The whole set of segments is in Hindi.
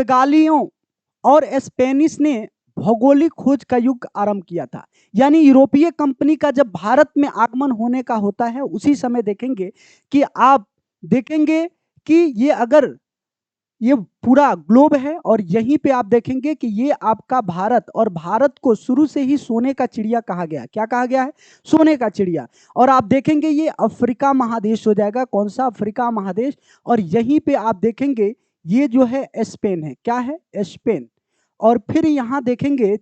पुर्तगालियों और स्पेनिश ने भौगोलिक खोज का युग आरंभ किया था। यानी यूरोपीय कंपनी का जब भारत में आगमन होने का होता है, उसी समय देखेंगे कि आप देखेंगे कि ये अगर ये पूरा ग्लोब है और यहीं पे आप देखेंगे कि ये आपका भारत, और भारत को शुरू से ही सोने का चिड़िया कहा गया। क्या कहा गया है? सोने का चिड़िया। और आप देखेंगे ये अफ्रीका महादेश हो जाएगा। कौन सा? अफ्रीका महादेश। और यहीं पे आप देखेंगे ये जो है स्पेन है। क्या है? स्पेन। और फिर यहाँ देखेंगे,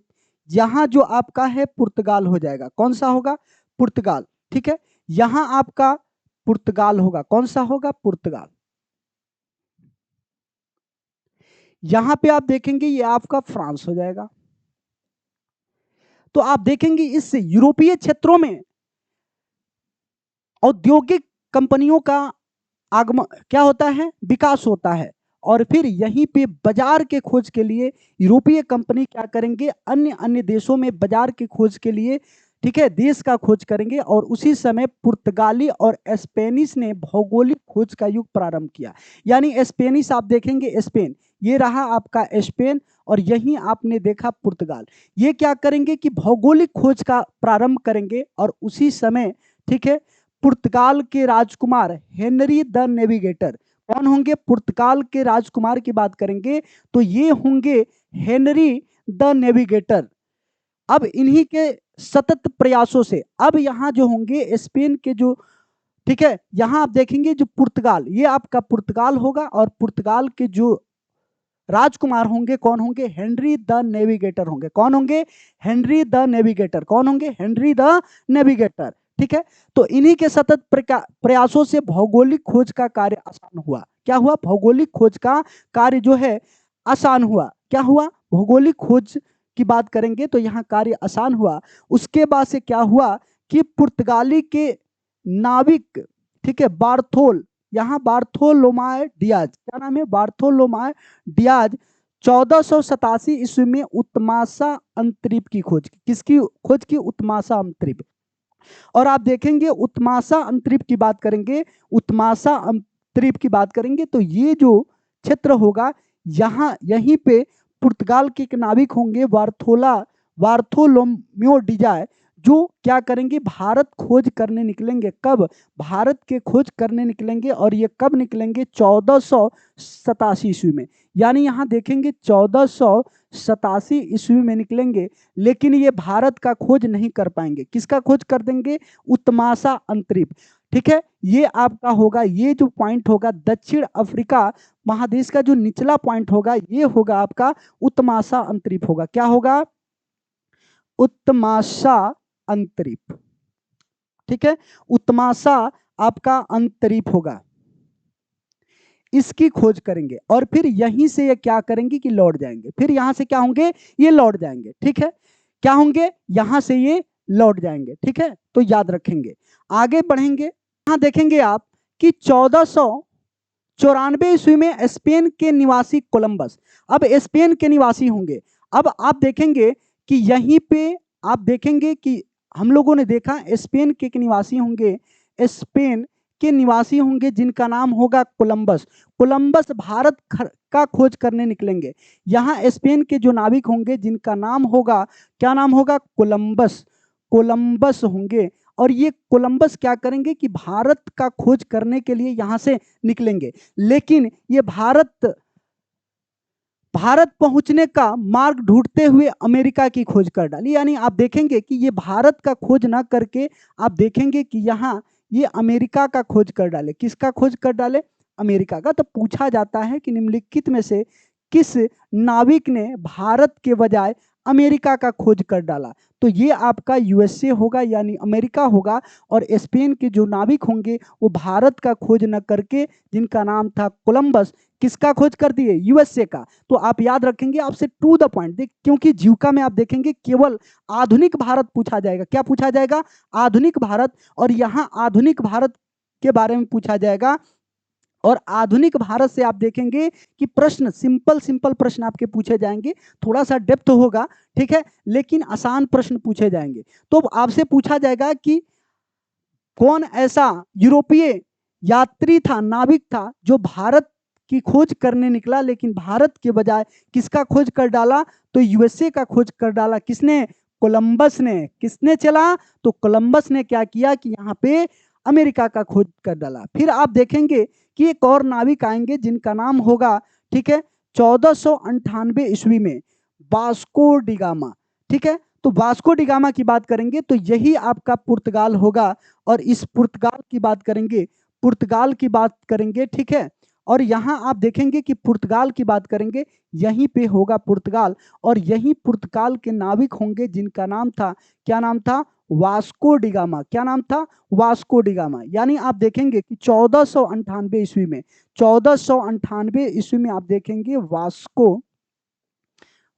यहाँ जो आपका है पुर्तगाल हो जाएगा। कौन सा होगा? पुर्तगाल। ठीक है, यहाँ आपका पुर्तगाल होगा। कौन सा होगा? पुर्तगाल। यहां पे आप देखेंगे ये आपका फ्रांस हो जाएगा। तो आप देखेंगे इस यूरोपीय क्षेत्रों में औद्योगिक कंपनियों का आगमन क्या होता है? विकास होता है। और फिर यहीं पे बाजार के खोज के लिए यूरोपीय कंपनी क्या करेंगे? अन्य अन्य देशों में बाजार की खोज के लिए, ठीक है, देश का खोज करेंगे। और उसी समय पुर्तगाली और स्पेनिश ने भौगोलिक खोज का युग प्रारंभ किया। यानी स्पेनिश आप देखेंगे स्पेन, ये रहा आपका स्पेन, और यहीं आपने देखा पुर्तगाल। ये क्या करेंगे कि भौगोलिक खोज का प्रारंभ करेंगे। और उसी समय, ठीक है, पुर्तगाल के राजकुमार हेनरी द नेविगेटर, कौन होंगे? पुर्तगाल के राजकुमार की बात करेंगे तो ये होंगे हेनरी द नेविगेटर। अब इन्हीं के सतत प्रयासों से अब यहाँ जो होंगे स्पेन के जो, ठीक है, यहाँ आप देखेंगे जो पुर्तगाल, ये आपका पुर्तगाल होगा। और पुर्तगाल के जो राजकुमार होंगे कौन होंगे? हेनरी द नेविगेटर होंगे। कौन होंगे? Henry the navigator. कौन होंगे? Henry the navigator. ठीक है, तो इन्हीं के सतत प्रयासों से भौगोलिक खोज का कार्य आसान हुआ। क्या हुआ? भौगोलिक खोज का कार्य जो है आसान हुआ। क्या हुआ? भौगोलिक खोज की बात करेंगे तो यहाँ कार्य आसान हुआ। उसके बाद से क्या हुआ कि पुर्तगाली के नाविक, ठीक है, बार्थोल, यहाँ बार्थोलोमाय डियाज, क्या नाम है? बार्थोलोमाय डियाज 1487 ईस्वी में उत्मासा अंतरीप की खोज की। किसकी खोज की? उत्मासा अंतरीप। और आप देखेंगे उत्मासा अंतरीप की बात करेंगे, उत्मासा अंतरीप की बात करेंगे तो ये जो क्षेत्र होगा, यहाँ यहीं पे पुर्तगाल के एक नाविक होंगे बार्थोलोम्यो डिजाय, जो क्या करेंगे? भारत खोज करने निकलेंगे। कब? भारत के खोज करने निकलेंगे। और ये कब निकलेंगे? 1487 ईस्वी में। यानी यहाँ देखेंगे 1487 ईस्वी में निकलेंगे। लेकिन ये भारत का खोज नहीं कर पाएंगे। किसका खोज कर देंगे? उत्मासा अंतरीप। ठीक है, ये आपका होगा, ये जो पॉइंट होगा दक्षिण अफ्रीका महादेश का जो निचला पॉइंट होगा, ये होगा आपका उत्मासा अंतरीप होगा। क्या होगा? उत्मासा अंतरीप। ठीक है, उत्मासा आपका अंतरीप होगा, इसकी खोज करेंगे। और फिर यहीं से ये क्या करेंगे कि लौट जाएंगे। फिर यहां से क्या होंगे? ये लौट जाएंगे। ठीक है, क्या होंगे? यहां से ये लौट जाएंगे। ठीक है, तो याद रखेंगे। आगे बढ़ेंगे, यहां देखेंगे आप कि 1494 ईस्वी में स्पेन के निवासी कोलंबस, अब स्पेन के निवासी होंगे। अब आप देखेंगे कि यहीं पे आप देखेंगे कि हम लोगों ने देखा स्पेन के निवासी होंगे, स्पेन के निवासी होंगे जिनका नाम होगा कोलंबस। कोलंबस भारत का खोज करने निकलेंगे। यहाँ स्पेन के जो नाविक होंगे जिनका नाम होगा, क्या नाम होगा? कोलंबस। कोलंबस होंगे। और ये कोलंबस क्या करेंगे कि भारत का खोज करने के लिए यहाँ से निकलेंगे। लेकिन ये भारत पहुंचने का मार्ग ढूंढते हुए अमेरिका की खोज कर डाली। यानी आप देखेंगे कि ये भारत का खोज ना करके आप देखेंगे कि यहाँ ये अमेरिका का खोज कर डाले। किसका खोज कर डाले? अमेरिका का। तो पूछा जाता है कि निम्नलिखित में से किस नाविक ने भारत के बजाय अमेरिका का खोज कर डाला? तो ये आपका यूएसए होगा, यानी अमेरिका होगा। और स्पेन के जो नाविक होंगे वो भारत का खोज न करके, जिनका नाम था कोलंबस, किसका खोज कर दिए? यूएसए का। तो आप याद रखेंगे, आपसे टू द पॉइंट देख, क्योंकि जीविका में आप देखेंगे केवल आधुनिक भारत पूछा जाएगा। क्या पूछा जाएगा? आधुनिक भारत। और यहाँ आधुनिक भारत के बारे में पूछा जाएगा। और आधुनिक भारत से आप देखेंगे कि प्रश्न सिंपल प्रश्न आपके पूछे जाएंगे। थोड़ा सा डेप्थ होगा, ठीक है, लेकिन आसान प्रश्न पूछे जाएंगे। तो आपसे पूछा जाएगा कि कौन ऐसा यूरोपीय यात्री था, नाविक था, जो भारत की खोज करने निकला, लेकिन भारत के बजाय किसका खोज कर डाला? तो यूएसए का खोज कर डाला। किसने? कोलंबस ने। किसने चला? तो कोलंबस ने क्या किया कि यहाँ पे अमेरिका का खोज कर डाला। फिर आप देखेंगे कि एक और नाविक आएंगे जिनका नाम होगा, ठीक है, 1498 ईस्वी में वास्को डिगामा। ठीक है, तो वास्को डिगामा की बात करेंगे तो यही आपका पुर्तगाल होगा, और इस पुर्तगाल की बात करेंगे, पुर्तगाल की बात करेंगे, ठीक है। और यहाँ आप देखेंगे कि पुर्तगाल की बात करेंगे, यहीं पे होगा पुर्तगाल, और यही पुर्तगाल के नाविक होंगे जिनका नाम था, क्या नाम था? Vasco da Gama. क्या नाम था? Vasco da Gama. यानी आप देखेंगे कि 1498 ईस्वी में, 1498 ईस्वी में आप देखेंगे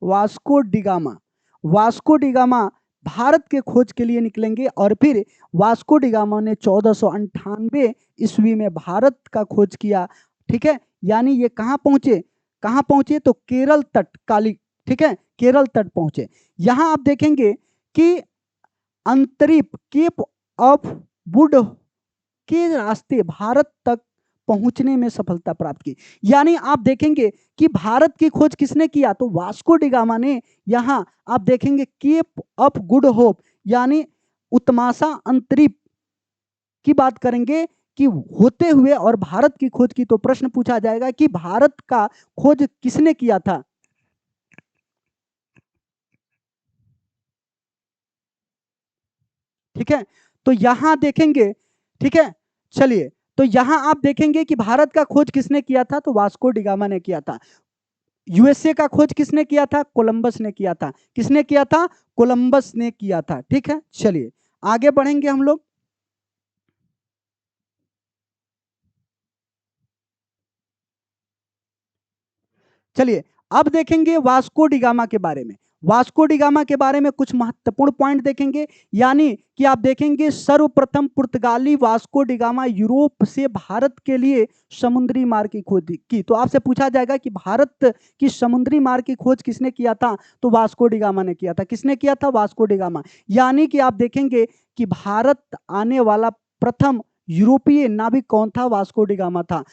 Vasco da Gama, Vasco da Gama Bharat के खोज के लिए निकलेंगे, और फिर वास्को डिगामा ने 1498 ईस्वी में भारत का खोज किया। ठीक है, यानी ये कहाँ पहुंचे? कहाँ पहुंचे? तो केरल तट, काली, ठीक है, केरल तट पहुंचे। यहां आप देखेंगे कि अंतरिप, केप ऑफ गुड के रास्ते भारत तक पहुंचने में सफलता प्राप्त की। यानी आप देखेंगे कि भारत की खोज किसने किया? तो वास्को डिगामा ने। यहां आप देखेंगे केप ऑफ गुड होप, यानी उत्तमाशा अंतरिप की बात करेंगे कि होते हुए, और भारत की खोज की, तो प्रश्न पूछा जाएगा कि भारत का खोज किसने किया था? ठीक है, तो यहां देखेंगे, ठीक है, चलिए, तो यहां आप देखेंगे कि भारत का खोज किसने किया था? तो वास्को डिगामा ने किया था। यूएसए का खोज किसने किया था? कोलंबस ने किया था। किसने किया था? कोलंबस ने किया था। ठीक है, चलिए आगे बढ़ेंगे हम लोग। चलिए अब देखेंगे वास्को डिगामा के बारे में। वास्को डिगामा के बारे में कुछ महत्वपूर्ण पॉइंट देखेंगे, यानी कि आप देखेंगे सर्वप्रथम पुर्तगाली वास्को डिगामा यूरोप से भारत के लिए समुद्री मार्ग की खोज की। तो आपसे पूछा जाएगा कि भारत की समुद्री मार्ग की खोज किसने किया था? तो वास्को डिगामा ने किया था। किसने किया था? Vasco da Gama. यानी कि आप देखेंगे कि भारत आने वाला प्रथम यूरोपीय नाविक कौन था? वास्को डिगामा था।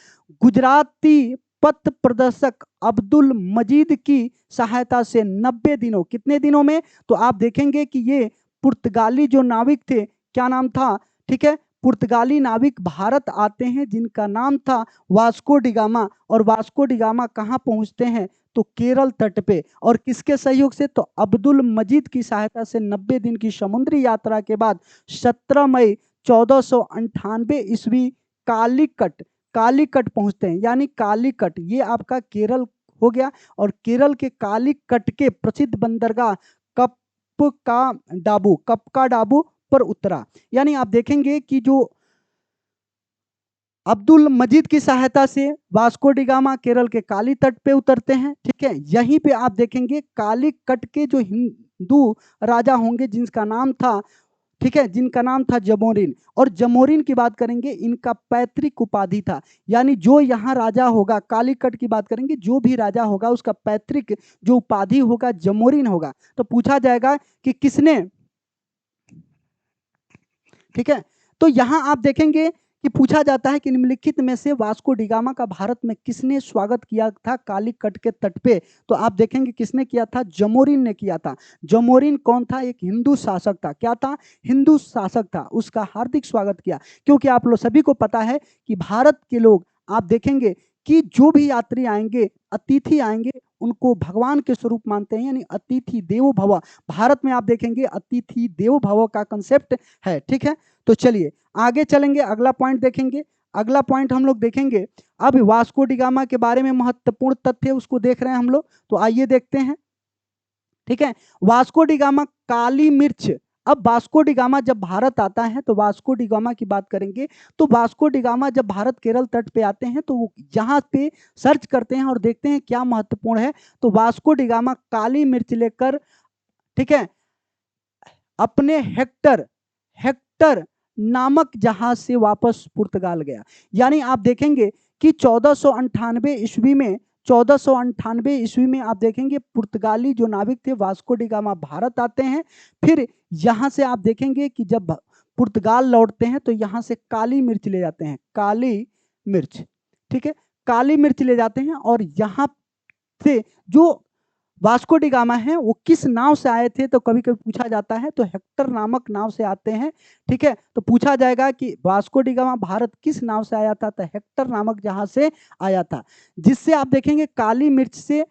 गुजराती पथ प्रदर्शक अब्दुल मजीद की सहायता से 90 दिनों, कितने दिनों में? तो आप देखेंगे कि ये पुर्तगाली जो नाविक थे, क्या नाम था? ठीक है, पुर्तगाली नाविक भारत आते हैं जिनका नाम था वास्को डिगामा, और वास्को डिगामा कहाँ पहुंचते हैं? तो केरल तट पे, और किसके सहयोग से? तो अब्दुल मजीद की सहायता से 90 दिन की समुद्री यात्रा के बाद 17 मई 1498 ईस्वी कालीकट, कालीकट पहुंचते हैं। यानी कालीकट ये आपका केरल हो गया, और केरल के कालीकट के प्रसिद्ध बंदरगाह कप्का डाबू पर उतरा। यानी आप देखेंगे कि जो अब्दुल मजीद की सहायता से वास्को डिगामा केरल के काली तट पे उतरते हैं। ठीक है, यहीं पे आप देखेंगे कालीकट के जो हिंदू राजा होंगे जिनका नाम था, ठीक है, जिनका नाम था जमोरिन, और जमोरिन की बात करेंगे, इनका पैतृक उपाधि था। यानी जो यहाँ राजा होगा, कालीकट की बात करेंगे, जो भी राजा होगा उसका पैतृक जो उपाधि होगा जमोरिन होगा। तो पूछा जाएगा कि किसने, ठीक है, तो यहां आप देखेंगे कि पूछा जाता है कि निम्नलिखित में से वास्को डिगामा का भारत में किसने स्वागत किया था कालीकट के तट पे? तो आप देखेंगे किसने किया था? जमोरिन ने किया था। जमोरिन कौन था? एक हिंदू शासक था। क्या था? हिंदू शासक था। उसका हार्दिक स्वागत किया, क्योंकि आप लोग सभी को पता है कि भारत के लोग, आप देखेंगे कि जो भी यात्री आएंगे, अतिथि आएंगे, उनको भगवान के स्वरूप मानते हैं, यानी अतिथि देवो भव। भारत में आप देखेंगे अतिथि देवो भव का कंसेप्ट है। ठीक है, तो चलिए आगे चलेंगे, अगला पॉइंट देखेंगे। अगला पॉइंट हम लोग देखेंगे, अब वास्को डिगामा के बारे में महत्वपूर्ण तथ्य उसको देख रहे हैं हम लोग, तो आइए देखते हैं। ठीक है, वास्को डिगामा काली मिर्च। अब वास्को डिगामा जब भारत आता है, तो वास्को डिगामा की बात करेंगे, तो वास्को डिगामा जब भारत केरल तट पे आते हैं तो वो यहाँ पे सर्च करते हैं और देखते हैं क्या महत्वपूर्ण है। तो वास्को डिगामा काली मिर्च लेकर, ठीक है, अपने हेक्टर, हेक्टर नामक जहाज से वापस पुर्तगाल गया। यानी आप देखेंगे कि 1498 ईस्वी में, 1498 ईस्वी में आप देखेंगे पुर्तगाली जो नाविक थे वास्को डिगामा भारत आते हैं। फिर यहाँ से आप देखेंगे कि जब पुर्तगाल लौटते हैं तो यहाँ से काली मिर्च ले जाते हैं, काली मिर्च। ठीक है, काली मिर्च ले जाते हैं और यहाँ से जो वास्को डी गामा है वो किस नाव से आए थे, तो कभी कभी पूछा जाता है, तो हेक्टर नामक नाव से आते हैं। ठीक है, तो पूछा जाएगा कि वास्को डी गामा भारत किस नाव से आया था, तो हेक्टर नामक जहाज से आया था। जिससे आप देखेंगे काली मिर्च से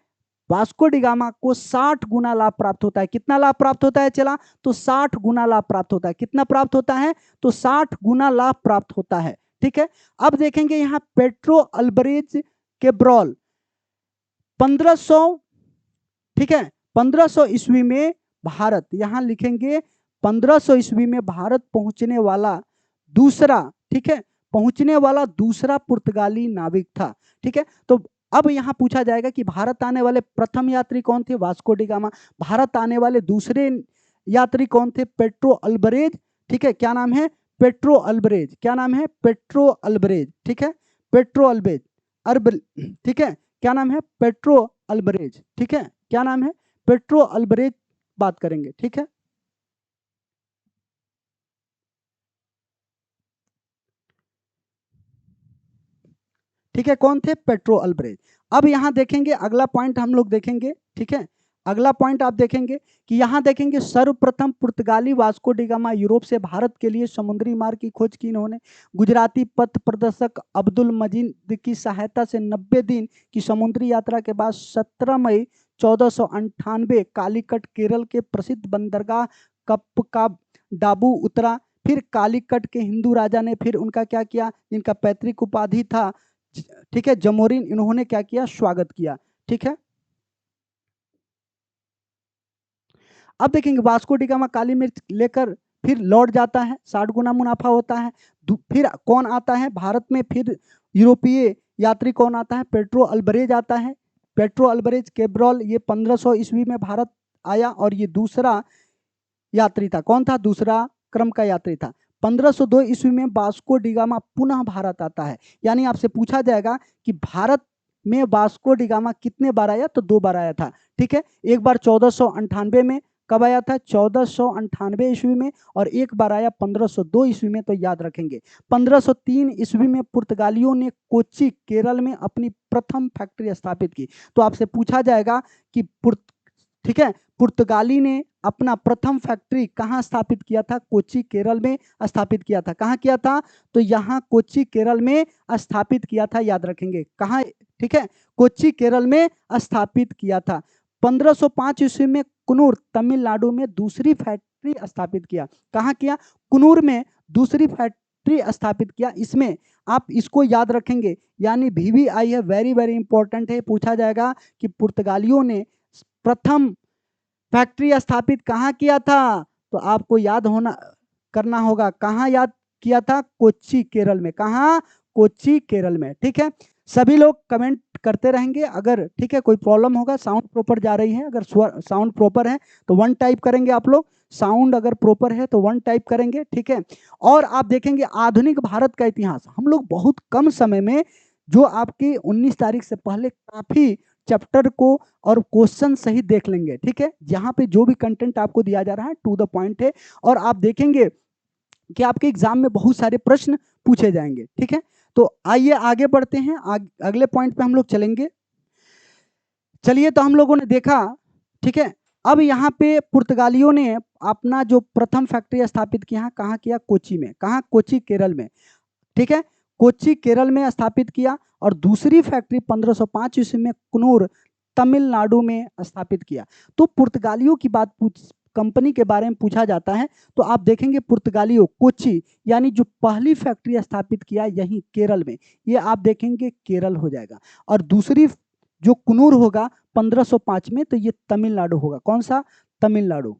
वास्को डी गामा को 60 गुना लाभ प्राप्त होता है। कितना लाभ प्राप्त होता है चला, तो 60 गुना लाभ प्राप्त होता है। कितना प्राप्त होता है, तो 60 गुना लाभ प्राप्त होता है। ठीक है, अब देखेंगे यहाँ पेट्रो अल्बरेज केब्रॉल 1500, ठीक है, 1500 ईस्वी में भारत, यहां लिखेंगे 1500 ईस्वी में भारत पहुंचने वाला दूसरा, ठीक है, पहुंचने वाला दूसरा पुर्तगाली नाविक था। ठीक है, तो अब यहां पूछा जाएगा कि भारत आने वाले प्रथम यात्री कौन थे, वास्को डी गामा। भारत आने वाले दूसरे यात्री कौन थे, पेट्रो अल्बरेज। ठीक है, क्या नाम है, पेट्रो अल्बरेज। क्या नाम है, पेट्रो अल्बरेज। ठीक है, पेट्रो अल्बरेज ठीक है, क्या नाम है, पेट्रो अल्बरेज। ठीक है, क्या नाम है, पेट्रो अल्बरेज बात करेंगे। ठीक है, ठीक है, कौन थे, पेट्रो अल्बरेज। अब यहां देखेंगे अगला पॉइंट हम लोग देखेंगे। ठीक है, अगला पॉइंट आप देखेंगे कि यहां देखेंगे सर्वप्रथम पुर्तगाली वास्को डी गामा यूरोप से भारत के लिए समुद्री मार्ग की खोज की इन्होंने। गुजराती पथ प्रदर्शक अब्दुल मजीद की सहायता से 90 दिन की समुद्री यात्रा के बाद 17 मई 1498 कालीकट केरल के प्रसिद्ध बंदरगाह कप का डाबू उतरा। फिर कालीकट के हिंदू राजा ने फिर उनका क्या किया, इनका पैतृक उपाधि था, ठीक है, जमोरिन, इन्होंने क्या किया, स्वागत किया। ठीक है, अब देखेंगे वास्को डी गामा काली मिर्च लेकर फिर लौट जाता है, 60 गुना मुनाफा होता है। फिर कौन आता है भारत में, फिर यूरोपीय यात्री कौन आता है, पेट्रो अल्बरेज आता है। पेट्रो अल्बरेज केब्रॉल ये 1500 ईस्वी में भारत आया और ये दूसरा यात्री था। कौन था, दूसरा क्रम का यात्री था। 1502 ईस्वी में वास्को डी गामा पुनः भारत आता है। यानी आपसे पूछा जाएगा कि भारत में वास्को डी गामा कितने बार आया, तो 2 बार आया था। ठीक है, एक बार 1498 में, कब आया था, 1498 ईस्वी में, और एक बार आया 1502 ईस्वी में। तो याद रखेंगे 1503 ईस्वी में पुर्तगालियों ने कोच्चि केरल में अपनी प्रथम फैक्ट्री स्थापित की। तो आपसे पूछा जाएगा कि ठीक है, पुर्तगाली ने अपना प्रथम फैक्ट्री कहां स्थापित किया था, कोच्चि केरल में स्थापित किया था। कहां किया था, तो यहां कोच्चि केरल में स्थापित किया था। याद रखेंगे कहां, ठीक है, कोच्चि केरल में स्थापित किया था। 1505 ईस्वी में कुन्नूर तमिलनाडु में दूसरी फैक्ट्री स्थापित किया। कहां किया, कुन्नूर में दूसरी फैक्ट्री स्थापित किया। इसमें आप इसको याद रखेंगे, यानी VVI है, वेरी वेरी इंपॉर्टेंट है। पूछा जाएगा कि पुर्तगालियों ने प्रथम फैक्ट्री स्थापित कहां किया था, तो आपको याद होना करना होगा, कहां याद किया था, कोच्चि केरल में। कहां, कोच्चि केरल में। ठीक है, सभी लोग कमेंट करते रहेंगे अगर, ठीक है, कोई प्रॉब्लम होगा। साउंड प्रॉपर जा रही है, अगर साउंड प्रॉपर है तो 1 टाइप करेंगे आप लोग, साउंड अगर प्रॉपर है तो 1 टाइप करेंगे। ठीक है, और आप देखेंगे आधुनिक भारत का इतिहास हम लोग बहुत कम समय में, जो आपकी 19 तारीख से पहले काफी चैप्टर को और क्वेश्चन सही देख लेंगे। ठीक है, जहां पे जो भी कंटेंट आपको दिया जा रहा है टू द पॉइंट है, और आप देखेंगे कि आपके एग्जाम में बहुत सारे प्रश्न पूछे जाएंगे। ठीक है, तो आइए आगे बढ़ते हैं, अगले पॉइंट पे हम लोग चलेंगे। चलिए, तो हम लोगों ने देखा, ठीक है, अब यहाँ पे पुर्तगालियों ने अपना जो प्रथम फैक्ट्री स्थापित किया, कहाँ किया, कोच्चि में। कहाँ, कोच्चि केरल में। ठीक है, कोच्चि केरल में स्थापित किया, और दूसरी फैक्ट्री 1505 ईस्वी में कुन्नूर तमिलनाडु में स्थापित किया। तो पुर्तगालियों की बात कंपनी के बारे में पूछा जाता है, तो आप देखेंगे पुर्तगालियों कोच्चि, यानी जो पहली फैक्ट्री स्थापित किया यहीं केरल में, ये आप देखेंगे केरल हो जाएगा। और दूसरी जो कुन्नूर होगा 1505 में, तो ये तमिलनाडु होगा। कौन सा, तमिलनाडु,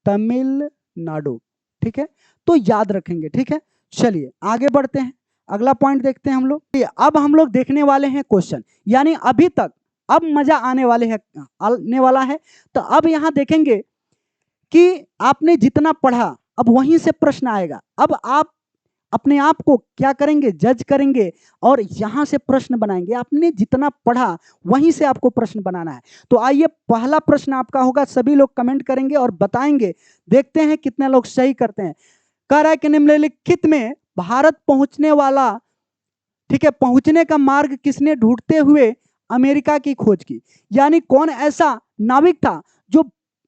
तमिलनाडु। ठीक है, तो याद रखेंगे। ठीक है, चलिए आगे बढ़ते हैं, अगला पॉइंट देखते हैं हम लोग। अब हम लोग देखने वाले हैं क्वेश्चन, यानी अभी तक अब मजा आने वाला है। तो अब यहां देखेंगे कि आपने जितना पढ़ा, अब वहीं से प्रश्न आएगा। अब आप अपने आप को क्या करेंगे, जज करेंगे, और यहां से प्रश्न बनाएंगे। आपने जितना पढ़ा वहीं से आपको प्रश्न बनाना है। तो आइए, पहला प्रश्न आपका होगा, सभी लोग कमेंट करेंगे और बताएंगे, देखते हैं कितने लोग सही करते हैं। कह रहा है कि निम्नलिखित में भारत पहुंचने वाला ठीक है, पहुंचने का मार्ग किसने ढूंढते हुए अमेरिका की खोज की? यानी कौन ऐसा नाविक था जो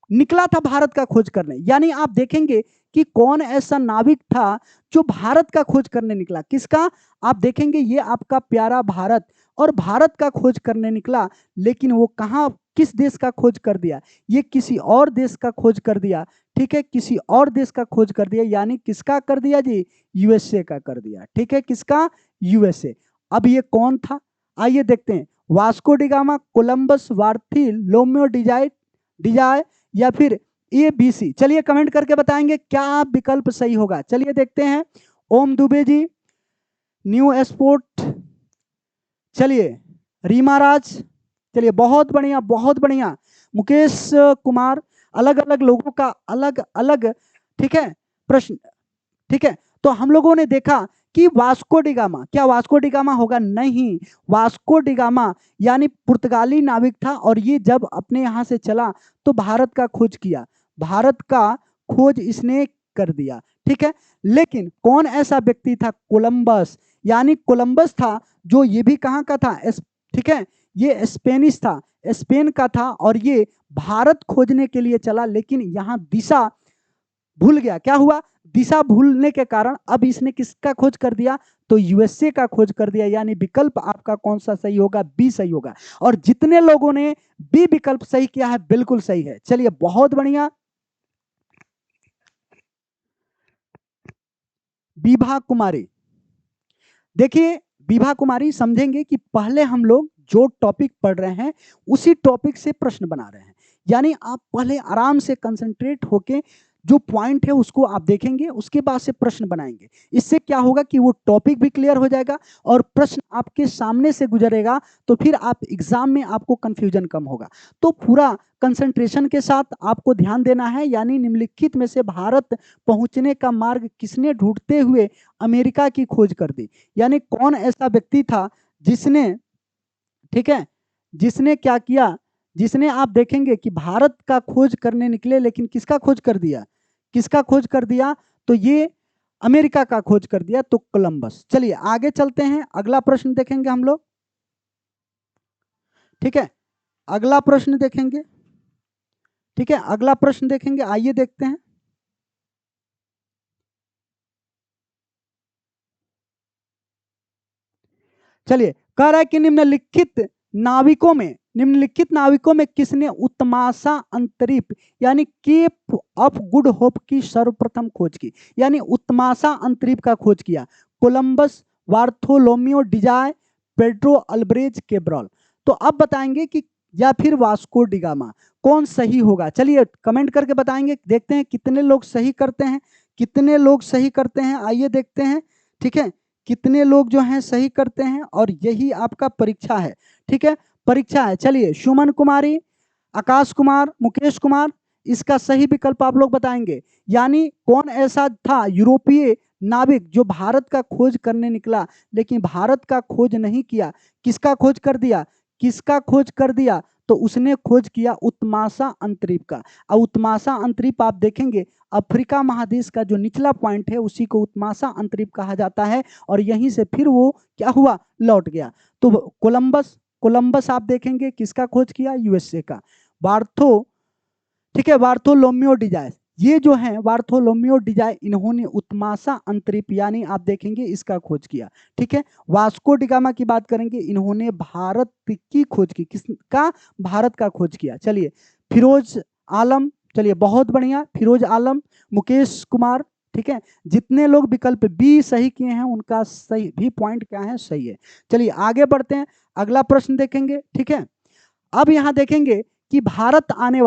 निकला था भारत का खोज करने? यानी आप देखेंगे कि कौन ऐसा नाविक था जो भारत का खोज करने निकला। किसका? आप देखेंगे ये आपका प्यारा भारत, और भारत का खोज करने निकला, लेकिन वो कहाँ, किस देश का खोज कर दिया? ये किसी और देश का खोज कर दिया। ठीक है, किसी और देश का खोज कर दिया, यानी किसका कर दिया जी? यूएसए का कर दिया। ठीक है, किसका? यूएसए। अब ये कौन था? आइए देखते हैं। वास्को डिगामा, कोलंबस, बार्थोलोमेव डिजाय या फिर ए बी सी। चलिए कमेंट करके बताएंगे क्या विकल्प सही होगा। चलिए देखते हैं। ओम दुबे जी, न्यू एक्सपोर्ट, चलिए रीमा राज, चलिए बहुत बढ़िया बहुत बढ़िया। मुकेश कुमार, अलग अलग लोगों का अलग अलग, ठीक है, प्रश्न। ठीक है, तो हम लोगों ने देखा कि वास्को डिगामा, क्या वास्को डिगामा होगा? नहीं, वास्को डिगामा यानी पुर्तगाली नाविक था, और ये जब अपने यहाँ से चला तो भारत का खोज किया, भारत का खोज इसने कर दिया। ठीक है, लेकिन कौन ऐसा व्यक्ति था? कोलंबस, यानी कोलंबस था जो ये भी कहाँ का था? ठीक है, ये स्पेनिश था, स्पेन का था, और ये भारत खोजने के लिए चला, लेकिन यहाँ दिशा भूल गया। क्या हुआ? दिशा भूलने के कारण अब इसने किसका खोज कर दिया? तो यूएसए का खोज कर दिया। यानी विकल्प आपका कौन सा सही होगा? बी सही होगा। और जितने लोगों ने बी विकल्प सही किया है बिल्कुल सही है। चलिए बहुत बढ़िया। विभा कुमारी, देखिए विभा कुमारी, समझेंगे कि पहले हम लोग जो टॉपिक पढ़ रहे हैं उसी टॉपिक से प्रश्न बना रहे हैं। यानी आप पहले आराम से कंसंट्रेट होके जो पॉइंट है उसको आप देखेंगे, उसके बाद से प्रश्न बनाएंगे। इससे क्या होगा कि वो टॉपिक भी क्लियर हो जाएगा और प्रश्न आपके सामने से गुजरेगा, तो फिर आप एग्जाम में आपको कंफ्यूजन कम होगा। तो पूरा कंसंट्रेशन के साथ आपको ध्यान देना है। यानी निम्नलिखित में से भारत पहुंचने का मार्ग किसने ढूंढते हुए अमेरिका की खोज कर दी? यानी कौन ऐसा व्यक्ति था जिसने, ठीक है, जिसने क्या किया? जिसने आप देखेंगे कि भारत का खोज करने निकले, लेकिन किसका खोज कर दिया? किसका खोज कर दिया? तो ये अमेरिका का खोज कर दिया, तो कोलंबस। चलिए आगे चलते हैं, अगला प्रश्न देखेंगे हम लोग। ठीक है, अगला प्रश्न देखेंगे। ठीक है, अगला प्रश्न देखेंगे, आइए देखते हैं। चलिए, कह रहा है कि निम्नलिखित नाविकों में किसने उत्तमाशा अंतरिप यानी केप ऑफ गुड होप की सर्वप्रथम खोज की? यानी उत्तमाशा अंतरिप का खोज किया। Columbus, Bartholomew Dias, Pedro Alvares Cabral. तो अब बताएंगे कि या फिर वास्को डिगामा, कौन सही होगा? चलिए कमेंट करके बताएंगे, देखते हैं कितने लोग सही करते हैं, कितने लोग सही करते हैं। आइए देखते हैं। ठीक है, कितने लोग जो हैं सही करते हैं, और यही आपका परीक्षा है। ठीक है, परीक्षा है। चलिए सुमन कुमारी, आकाश कुमार, मुकेश कुमार, इसका सही विकल्प आप लोग बताएंगे। यानी कौन ऐसा था यूरोपीय नाविक जो भारत का खोज करने निकला, लेकिन भारत का खोज नहीं किया? किसका खोज कर दिया? किसका खोज कर दिया? तो उसने खोज किया उत्तमाशा अंतरिप का। और उत्तमाशा अंतरिप आप देखेंगे अफ्रीका महादेश का जो निचला पॉइंट है उसी को उत्तमाशा अंतरिप कहा जाता है, और यहीं से फिर वो क्या हुआ? लौट गया। तो कोलंबस, कोलंबस आप देखेंगे किसका खोज किया? यूएसए का। बार्थो, ठीक है, बार्थोलोमेव डिजाय, ये जो है बार्थोलोमेव डिजाय, इन्होंने उत्तमाशा अंतरिप यानी आप देखेंगे इसका खोज किया। ठीक है, वास्को डिगामा की बात करेंगे, इन्होंने भारत की खोज की। किसका? भारत का खोज किया। चलिए फिरोज आलम, चलिए बहुत बढ़िया, फिरोज आलम, मुकेश कुमार। ठीक है, जितने लोग विकल्प बी सही किए हैं उनका सही भी पॉइंट क्या है? सही है। चलिए आगे बढ़ते हैं, अगला प्रश्न देखेंगे। ठीक है, अब यहां देखेंगे कि भारत आने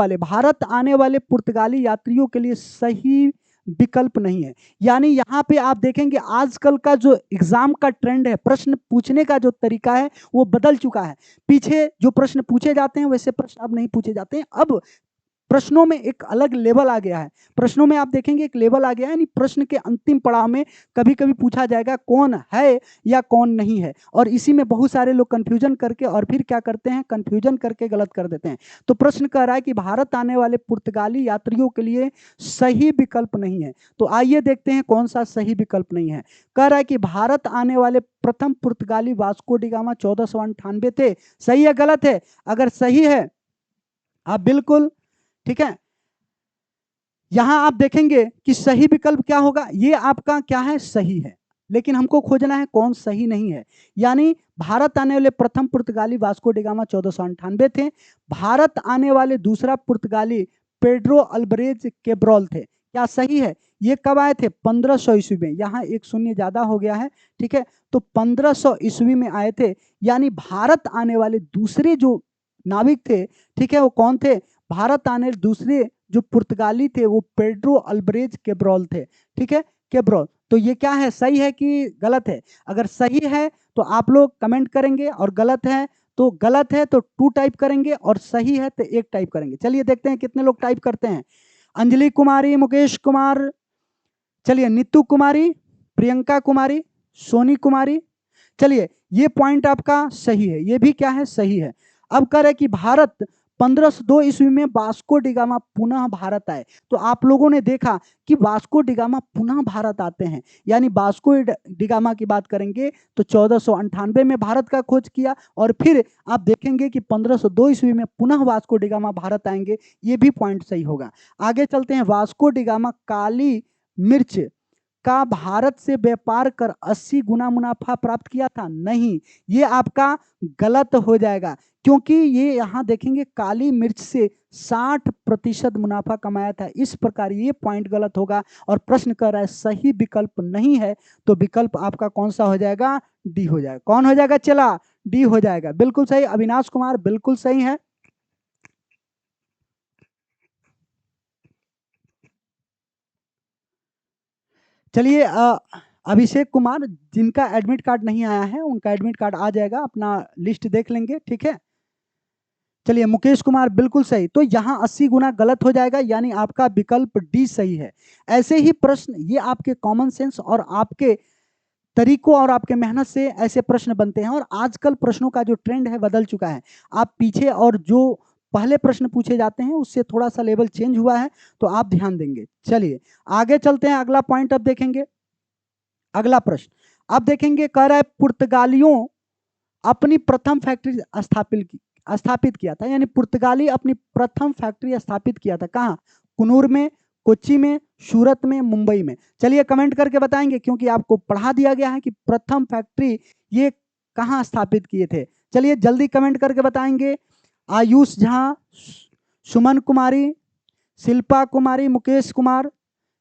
वाले पुर्तगाली यात्रियों के लिए सही विकल्प नहीं है। यानी यहां पे आप देखेंगे आजकल का जो एग्जाम का ट्रेंड है, प्रश्न पूछने का जो तरीका है वो बदल चुका है। पीछे जो प्रश्न पूछे जाते हैं वैसे प्रश्न अब नहीं पूछे जाते हैं। अब प्रश्नों में एक अलग लेवल आ गया है। प्रश्नों में आप देखेंगे एक लेवल आ गया है, यानी प्रश्न के अंतिम पड़ाव में कभी कभी पूछा जाएगा कौन है या कौन नहीं है, और इसी में बहुत सारे लोग कंफ्यूजन करके और फिर क्या करते हैं, कंफ्यूजन करके गलत कर देते हैं। तो प्रश्न कह रहा है कि भारत आने वाले पुर्तगाली यात्रियों के लिए सही विकल्प नहीं है। तो आइए देखते हैं कौन सा सही विकल्प नहीं है। कह रहा है कि भारत आने वाले प्रथम पुर्तगाली वास्को डी गामा 1498 थे। सही है गलत है? अगर सही है आप बिल्कुल ठीक है, यहां आप देखेंगे कि सही विकल्प क्या होगा, ये आपका क्या है, सही है, लेकिन हमको खोजना है कौन सही नहीं है। यानी भारत आने वाले प्रथम पुर्तगाली वास्को डी गामा 1498 थे। भारत आने वाले दूसरा पुर्तगाली पेड्रो अल्बरेज केब्रोल थे। क्या सही है? ये कब आए थे? 1500 ईस्वी में। यहाँ एक शून्य ज्यादा हो गया है, ठीक है, तो 1500 ईस्वी में आए थे। यानी भारत आने वाले दूसरे जो नाविक थे, ठीक है, वो कौन थे? भारत आने दूसरे जो पुर्तगाली थे वो पेड्रो अल्बरेज केब्रोल थे, ठीक है, केब्रोल। तो ये क्या है, सही है कि गलत है? अगर सही है तो आप लोग कमेंट करेंगे, और गलत है तो गलत है तो 2 टाइप करेंगे, और सही है तो 1 टाइप करेंगे। चलिए देखते हैं कितने लोग टाइप करते हैं। अंजलि कुमारी, मुकेश कुमार, चलिए नीतू कुमारी, प्रियंका कुमारी, सोनी कुमारी। चलिए ये पॉइंट आपका सही है, ये भी क्या है, सही है। अब कह रहे कि भारत 1502 ईस्वी में वास्को डी गामा पुनः भारत आए। तो आप लोगों ने देखा कि वास्को डी गामा पुनः भारत आते हैं, यानी वास्को डी गामा की बात करेंगे तो 1498 में भारत का खोज किया, और फिर आप देखेंगे कि 1502 ईस्वी में पुनः वास्को डी गामा भारत आएंगे। ये भी पॉइंट सही होगा। आगे चलते हैं। वास्को डी गामा काली मिर्च का भारत से व्यापार कर 80 गुना मुनाफा प्राप्त किया था? नहीं, ये आपका गलत हो जाएगा, क्योंकि ये यहाँ देखेंगे काली मिर्च से 60% मुनाफा कमाया था। इस प्रकार ये पॉइंट गलत होगा, और प्रश्न कर रहा है सही विकल्प नहीं है। तो विकल्प आपका कौन सा हो जाएगा? डी हो जाएगा। कौन हो जाएगा? चला, डी हो जाएगा। बिल्कुल सही। अविनाश कुमार बिल्कुल सही है। चलिए अभिषेक कुमार, जिनका एडमिट कार्ड नहीं आया है उनका एडमिट कार्ड आ जाएगा, अपना लिस्ट देख लेंगे, ठीक है। चलिए मुकेश कुमार बिल्कुल सही। तो यहाँ 80 गुना गलत हो जाएगा, यानी आपका विकल्प डी सही है। ऐसे ही प्रश्न, ये आपके कॉमन सेंस और आपके तरीकों और आपके मेहनत से ऐसे प्रश्न बनते हैं, और आजकल प्रश्नों का जो ट्रेंड है बदल चुका है। आप पीछे और जो पहले प्रश्न पूछे जाते हैं उससे थोड़ा सा लेवल चेंज हुआ है, तो आप ध्यान देंगे। चलिए आगे चलते हैं। अगला पॉइंट अब देखेंगे। अगला प्रश्न अब देखेंगे, कह रहा है पुर्तगालियों अपनी प्रथम फैक्ट्री स्थापित किया था, यानी पुर्तगाली अपनी प्रथम फैक्ट्री स्थापित किया था कहाँ? कुनूर में, कोच्चि में, सूरत में, मुंबई में। चलिए कमेंट करके बताएंगे, क्योंकि आपको पढ़ा दिया गया है कि प्रथम फैक्ट्री ये कहाँ स्थापित किए थे। चलिए जल्दी कमेंट करके बताएंगे। आयुष झा, सुमन कुमारी, शिल्पा कुमारी, मुकेश कुमार।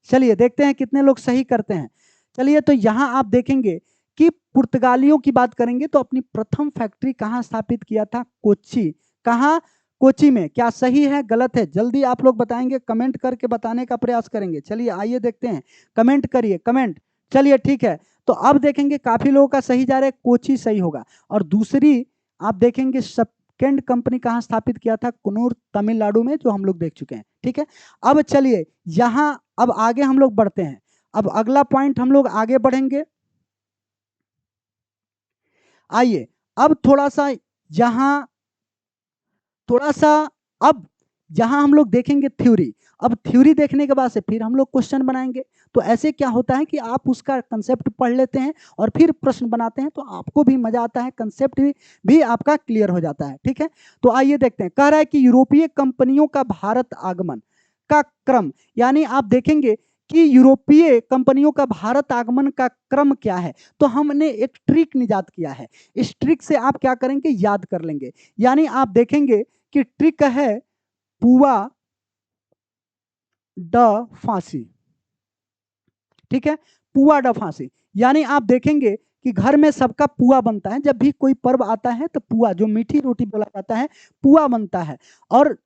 चलिए देखते हैं कितने लोग सही करते हैं। चलिए तो यहाँ आप देखेंगे कि पुर्तगालियों की बात करेंगे तो अपनी प्रथम फैक्ट्री कहाँ स्थापित किया था? कोच्चि। कहाँ? कोच्चि में। क्या सही है गलत है? जल्दी आप लोग बताएंगे, कमेंट करके बताने का प्रयास करेंगे। चलिए आइए देखते हैं, कमेंट करिए, कमेंट। चलिए ठीक है, तो अब देखेंगे काफी लोगों का सही जा रहा है, कोच्चि सही होगा। और दूसरी आप देखेंगे सेकंड कंपनी कहाँ स्थापित किया था? कुन्नूर तमिलनाडु में, जो हम लोग देख चुके हैं, ठीक है। अब चलिए यहाँ अब आगे हम लोग बढ़ते हैं। अब अगला पॉइंट हम लोग आगे बढ़ेंगे। आइए अब थोड़ा सा अब यहां हम लोग देखेंगे थ्योरी। अब थ्योरी देखने के बाद से फिर हम लोग क्वेश्चन बनाएंगे। तो ऐसे क्या होता है कि आप उसका कंसेप्ट पढ़ लेते हैं और फिर प्रश्न बनाते हैं, तो आपको भी मजा आता है, कंसेप्ट भी आपका क्लियर हो जाता है, ठीक है। तो आइए देखते हैं। कह रहा है कि यूरोपीय कंपनियों का भारत आगमन का क्रम, यानी आप देखेंगे कि यूरोपीय कंपनियों का भारत आगमन का क्रम क्या है। तो हमने एक ट्रिक निजात किया है, इस ट्रिक से आप क्या करेंगे, याद कर लेंगे। यानी आप देखेंगे कि ट्रिक है पुआ ड फांसी, ठीक है, पुआ ड फांसी। यानी आप देखेंगे कि घर में सबका पुआ बनता है, जब भी कोई पर्व आता है तो पुआ, जो मीठी रोटी बोला जाता है, पुआ बनता है। और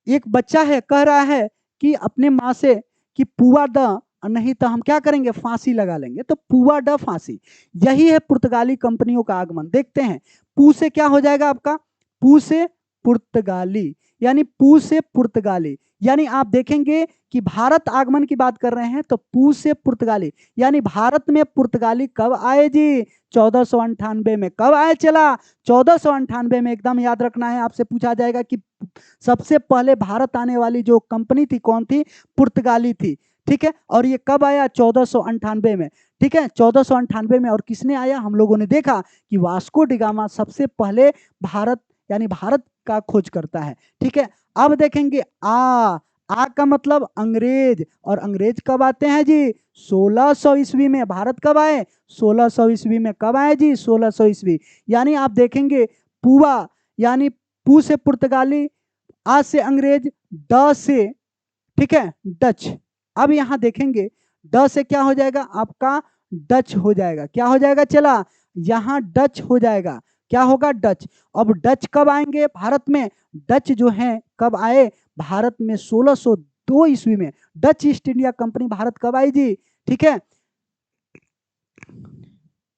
एक बच्चा है, कह रहा है कि अपने माँ से कि पुआ द, नहीं तो हम क्या करेंगे, फांसी लगा लेंगे। तो पुआ ड फांसी, यही है पुर्तगाली कंपनियों का आगमन। देखते हैं, पू से क्या हो जाएगा आपका, पू से पुर्तगाली, यानी पू से पुर्तगाली, यानी आप देखेंगे कि भारत आगमन की बात कर रहे हैं तो पू से पुर्तगाली, यानी भारत में पुर्तगाली कब आए जी? 1498 में। कब आए चला? 1498 में। एकदम याद रखना है, आपसे पूछा जाएगा कि सबसे पहले भारत आने वाली जो कंपनी थी कौन थी? पुर्तगाली थी। ठीक है, और ये कब आया? 1498 में। ठीक है, 1498 में। और किसने आया? हम लोगों ने देखा कि वास्को डी गामा सबसे पहले भारत यानी भारत का खोज करता है। ठीक है, अब देखेंगे आ का मतलब अंग्रेज, और अंग्रेज कब आते हैं जी? 1600 ईस्वी में। भारत कब आए? 1600 ईस्वी में। कब आए जी? 1600 ईस्वी। यानी आप देखेंगे पुआ, यानी पू से पुर्तगाली, आ से अंग्रेज, ड से, ठीक है, डच। अब यहां देखेंगे ड से क्या हो जाएगा? आपका डच हो जाएगा। क्या हो जाएगा चला? यहां डच हो जाएगा। क्या होगा? डच। अब डच कब आएंगे भारत में? डच जो हैं कब आए भारत में? 1602 ईस्वी में। Dutch east India company Bharat कब आई जी? ठीक है,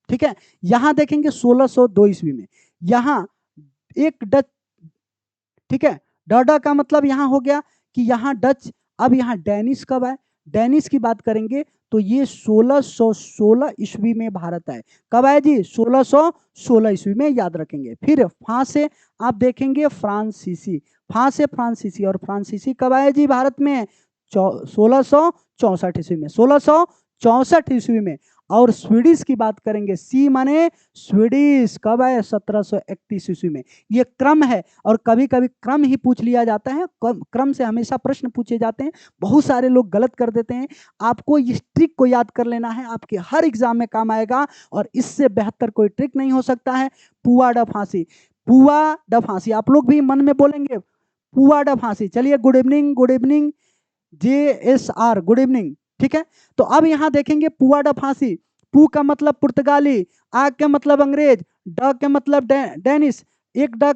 ठीक है, यहां देखेंगे 1602 ईस्वी में। यहां एक डच, ठीक है, डॉडा का मतलब यहां हो गया कि यहां डच। अब यहां डेनिश कब आए? डेनिश की बात करेंगे तो ये 1616 ईस्वी में भारत आए। कब आए जी? 1616 ईस्वी में, याद रखेंगे। फिर वहां से आप देखेंगे फ्रांसीसी, वहां से फ्रांसीसी, और फ्रांसीसी कब आए जी भारत में? 1664 ईस्वी में। 1664 ईस्वी में। और स्वीडिश की बात करेंगे, सी माने स्वीडिश, कब आए? 1731 ईस्वी में। ये क्रम है, और कभी कभी क्रम ही पूछ लिया जाता है, क्रम से हमेशा प्रश्न पूछे जाते हैं। बहुत सारे लोग गलत कर देते हैं। आपको इस ट्रिक को याद कर लेना है, आपके हर एग्जाम में काम आएगा, और इससे बेहतर कोई ट्रिक नहीं हो सकता है। पुआ ड फांसी, पुआ ड फांसी, आप लोग भी मन में बोलेंगे पुआ ड फांसी। चलिए, good evening, good evening JSR, good evening. ठीक है, तो अब यहां देखेंगे पुआ ड फांसी। पू का मतलब पुर्तगाली, आ का मतलब अंग्रेज, ड का मतलब डेनिश, एक ड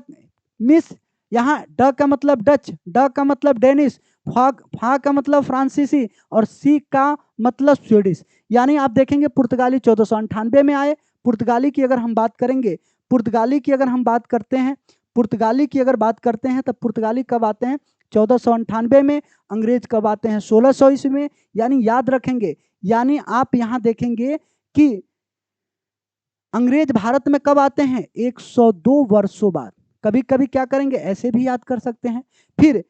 मिस, यहाँ ड का मतलब डच, ड का मतलब डेनिश, फा का मतलब फ्रांसीसी, और सी का मतलब स्वीडिश। यानी आप देखेंगे पुर्तगाली 1498 में आए। पुर्तगाली की अगर हम बात करेंगे, पुर्तगाली की अगर हम बात करते हैं, पुर्तगाली की अगर बात करते हैं, तब पुर्तगाली कब आते हैं? 1498 में। अंग्रेज कब आते हैं? 1600 ईस्वी में। यानी याद रखेंगे, यानी आप यहां देखेंगे कि अंग्रेज भारत में कब आते हैं? 102 वर्षों बाद। कभी कभी क्या करेंगे, ऐसे भी याद कर सकते हैं। फिर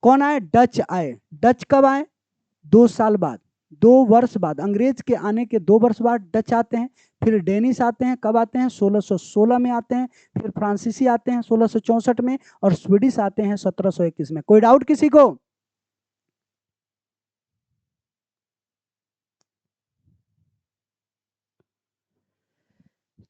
कौन आए? डच आए। डच कब आए? 2 साल बाद, 2 वर्ष बाद। अंग्रेज के आने के 2 वर्ष बाद डच आते हैं। फिर डेनिश आते हैं, कब आते हैं? 1616 में आते हैं। फिर फ्रांसीसी आते हैं 1664 में, और स्वीडिश आते हैं 1721 में। कोई डाउट किसी को?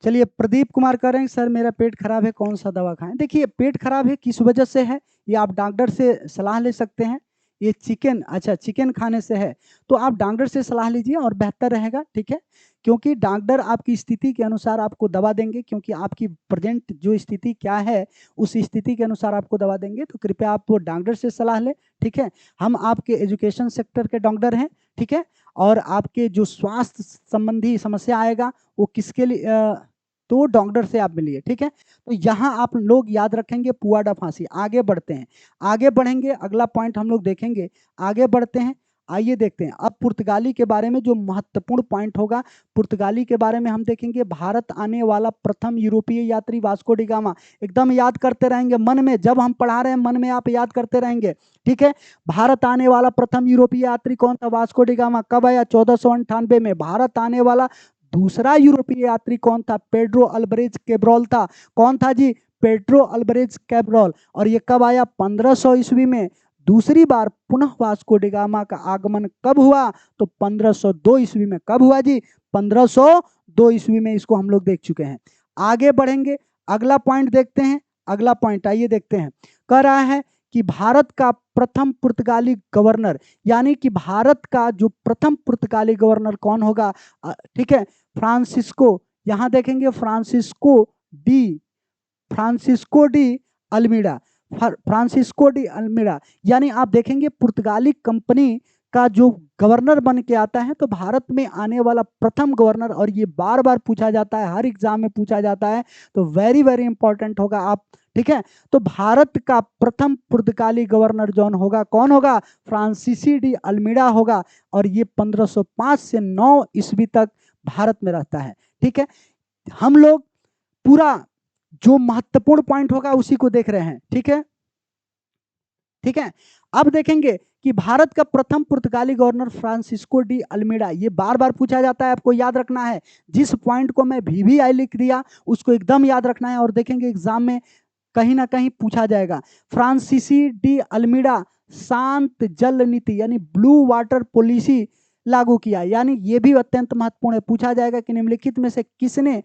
चलिए, प्रदीप कुमार कह रहे हैं सर मेरा पेट खराब है, कौन सा दवा खाएं? देखिए, पेट खराब है किस वजह से है, ये आप डॉक्टर से सलाह ले सकते हैं। ये चिकन, अच्छा चिकन खाने से है, तो आप डॉक्टर से सलाह लीजिए और बेहतर रहेगा। ठीक है, क्योंकि डॉक्टर आपकी स्थिति के अनुसार आपको दवा देंगे, क्योंकि आपकी प्रेजेंट जो स्थिति क्या है उस स्थिति के अनुसार आपको दवा देंगे। तो कृपया आप डॉक्टर से सलाह लें। ठीक है, हम आपके एजुकेशन सेक्टर के डॉक्टर हैं। ठीक है, और आपके जो स्वास्थ्य संबंधी समस्या आएगा वो किसके लिए तो डॉक्टर से आप मिलिए। ठीक है, तो यहाँ आप लोग याद रखेंगे पुआ ड फांसी। आगे बढ़ते हैं, आगे बढ़ेंगे, अगला पॉइंट हम लोग देखेंगे। आगे बढ़ते हैं, आइए देखते हैं अब पुर्तगाली के बारे में जो महत्वपूर्ण पॉइंट होगा। पुर्तगाली के बारे में हम देखेंगे, भारत आने वाला प्रथम यूरोपीय यात्री वास्को डी गामा। एकदम याद करते रहेंगे मन में, जब हम पढ़ा रहे हैं मन में आप याद करते रहेंगे। ठीक है, भारत आने वाला प्रथम यूरोपीय यात्री कौन था? Vasco da gamma. कब आया? 1498 में। भारत आने वाला दूसरा यूरोपीय यात्री कौन था? पेड्रो अल्बरेज कैब्रॉल था। कौन था जी? Pedro Alvares कैब्रॉल। और ये कब आया? 1500 ईस्वी में। दूसरी बार पुनः वास्को डी गामा का आगमन कब हुआ? तो 1502 ईस्वी में। कब हुआ जी? 1502 ईस्वी में। इसको हम लोग देख चुके हैं। आगे बढ़ेंगे, अगला पॉइंट देखते हैं। अगला पॉइंट आइए देखते हैं, कह रहा है कि भारत का प्रथम पुर्तगाली गवर्नर, यानी कि भारत का जो प्रथम पुर्तगाली गवर्नर कौन होगा? ठीक है, फ्रांसिस्को। यहां देखेंगे D Francisco de Almeida. Francisco de Almeida, यानी आप देखेंगे पुर्तगाली कंपनी का जो गवर्नर बन के आता है, तो भारत में आने वाला प्रथम गवर्नर। और ये बार बार पूछा जाता है, हर एग्जाम में पूछा जाता है, तो वेरी वेरी इंपॉर्टेंट होगा आप। ठीक है। तो भारत का प्रथम पुर्तगाली गवर्नर जौन होगा, कौन होगा? फ्रांसीसी डी अल्मीडा होगा, और ये 1505 से 9 ईस्वी तक भारत में रहता है। ठीक है, हम लोग पूरा जो महत्वपूर्ण पॉइंट होगा उसी को देख रहे हैं। ठीक है, ठीक है। अब देखेंगे कि भारत का प्रथम पुर्तगाली गवर्नर फ्रांसिस्को डी अल्मीडा, ये बार बार पूछा जाता है, आपको याद रखना है। जिस पॉइंट को मैं VVI लिख दिया उसको एकदम याद रखना है, और देखेंगे एग्जाम में कहीं ना कहीं पूछा जाएगा। फ्रांसीसी डी अल्मीडा शांत जल नीति यानी ब्लू वाटर पॉलिसी लागू किया, यानी ये भी अत्यंत महत्वपूर्ण है, पूछा जाएगा कि निम्नलिखित में से किसने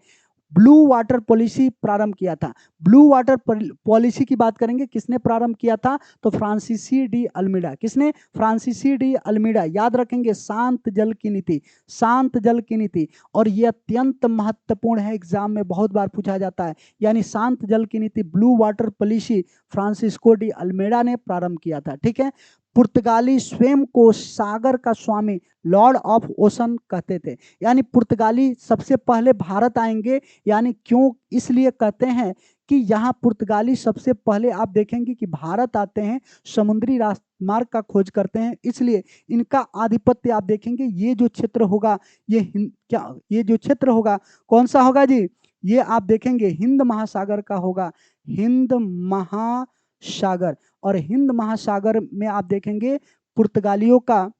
ब्लू वाटर पॉलिसी प्रारंभ किया था। ब्लू वाटर पॉलिसी की बात करेंगे, किसने प्रारंभ किया था? तो फ्रांसीसी डी अल्मीडा। किसने? फ्रांसीसी डी अल्मीडा। याद रखेंगे, शांत जल की नीति, शांत जल की नीति, और यह अत्यंत महत्वपूर्ण है, एग्जाम में बहुत बार पूछा जाता है। यानी शांत जल की नीति, blue water policy Francisco de Almeida ने प्रारंभ किया था। ठीक है। पुर्तगाली स्वयं को सागर का स्वामी, लॉर्ड ऑफ ओशन कहते थे, यानी पुर्तगाली सबसे पहले भारत आएंगे, यानी क्यों? इसलिए कहते हैं कि यहाँ पुर्तगाली सबसे पहले, आप देखेंगे कि भारत आते हैं, समुद्री राजमार्ग का खोज करते हैं, इसलिए इनका आधिपत्य आप देखेंगे, ये जो क्षेत्र होगा, ये जो क्षेत्र होगा कौन सा होगा जी? ये आप देखेंगे हिंद महासागर का होगा, हिंद महासागर। और हिंद महासागर में आप देखेंगे पुर्तगालियों का,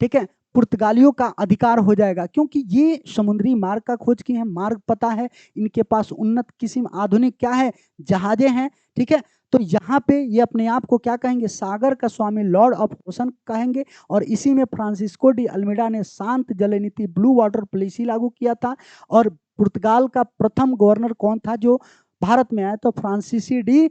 ठीक है, पुर्तगालियों का अधिकार हो जाएगा, क्योंकि ये समुद्री मार्ग का खोज किए हैं, मार्ग पता है, इनके पास उन्नत किस्म आधुनिक क्या है? जहाजें हैं। ठीक है, तो यहाँ पे ये अपने आप को क्या कहेंगे? सागर का स्वामी, लॉर्ड ऑफ ओशन कहेंगे। और इसी में फ्रांसिस्को डी अल्मीडा ने शांत जल नीति, ब्लू वाटर पॉलिसी लागू किया था। और पुर्तगाल का प्रथम गवर्नर कौन था जो भारत में आया? तो फ्रांसीसी डी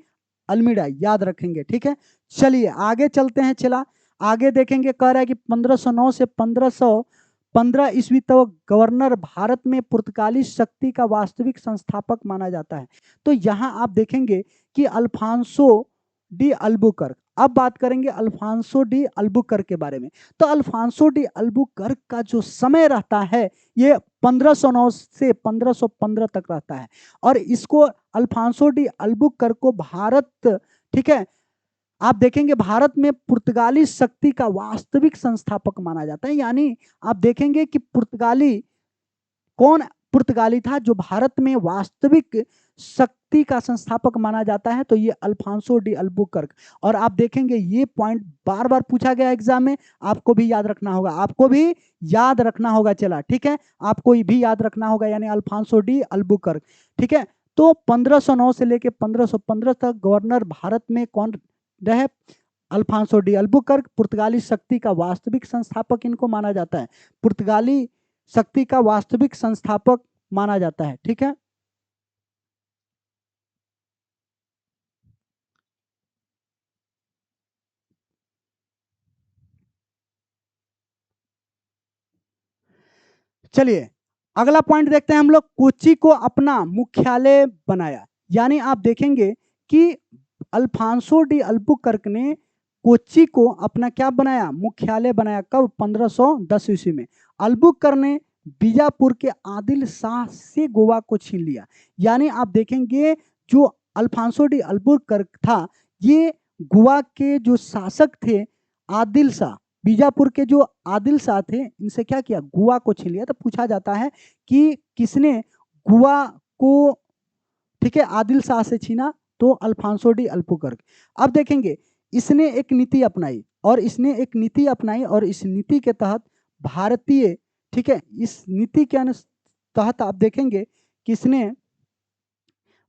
अल्मीडा, याद रखेंगे। ठीक है, चलिए आगे चलते हैं। चला आगे देखेंगे, कह रहा है कि 1509 से 1515 ईस्वी तक गवर्नर भारत में पुर्तगाली शक्ति का वास्तविक संस्थापक माना जाता है। तो यहाँ आप देखेंगे कि अल्फांसो डी अल्बुकर्क, अब बात करेंगे अल्फांसो डी अल्बुकर्क के बारे में। तो अल्फांसो डी अल्बुकर्क का जो समय रहता है ये 1509 से 1515 तक रहता है, और इसको अल्फांसो डी अल्बुकर्क को भारत, ठीक है, आप देखेंगे भारत में पुर्तगाली शक्ति का वास्तविक संस्थापक माना जाता है। यानी आप देखेंगे कि कौन पुर्तगाली था जो भारत में वास्तविक शक्ति का संस्थापक माना जाता है? तो ये अल्फांसो डी अल्बुकर्क। और आप देखेंगे ये पॉइंट बार बार पूछा गया एग्जाम में, आपको भी याद रखना होगा, आपको भी याद रखना होगा। चला ठीक है, आपको भी याद रखना होगा, यानी अल्फांसो डी अल्बुकर्क। ठीक है, तो 1509 से लेकर 1515 तक गवर्नर भारत में कौन रहे? Alfonso de Albuquerque. पुर्तगाली शक्ति का वास्तविक संस्थापक इनको माना जाता है, पुर्तगाली शक्ति का वास्तविक संस्थापक माना जाता है। ठीक है, चलिए अगला पॉइंट देखते हैं हम लोग। कोच्चि को अपना मुख्यालय बनाया, यानी आप देखेंगे कि अल्फांसो डी अल्बुकर्क ने कोच्चि को अपना क्या बनाया? मुख्यालय बनाया। कब? 1510 ईस्वी में। अल्बुकर्क ने बीजापुर के आदिल शाह से गोवा को छीन लिया। यानी आप देखेंगे जो अल्फांसो डी अल्बुकर्क था, ये गोवा के जो शासक थे आदिल शाह, बीजापुर के जो आदिल शाह थे, इनसे क्या किया? गोवा को छीन लिया। तो पूछा जाता है कि किसने गोवा को, ठीक है, आदिल शाह से छीना? तो अल्फांसो डी अल्बुकर्क। अब देखेंगे इसने एक नीति अपनाई, और इसने एक नीति अपनाई, और इस नीति के तहत भारतीय, ठीक है, इस नीति के तहत आप देखेंगे कि इसने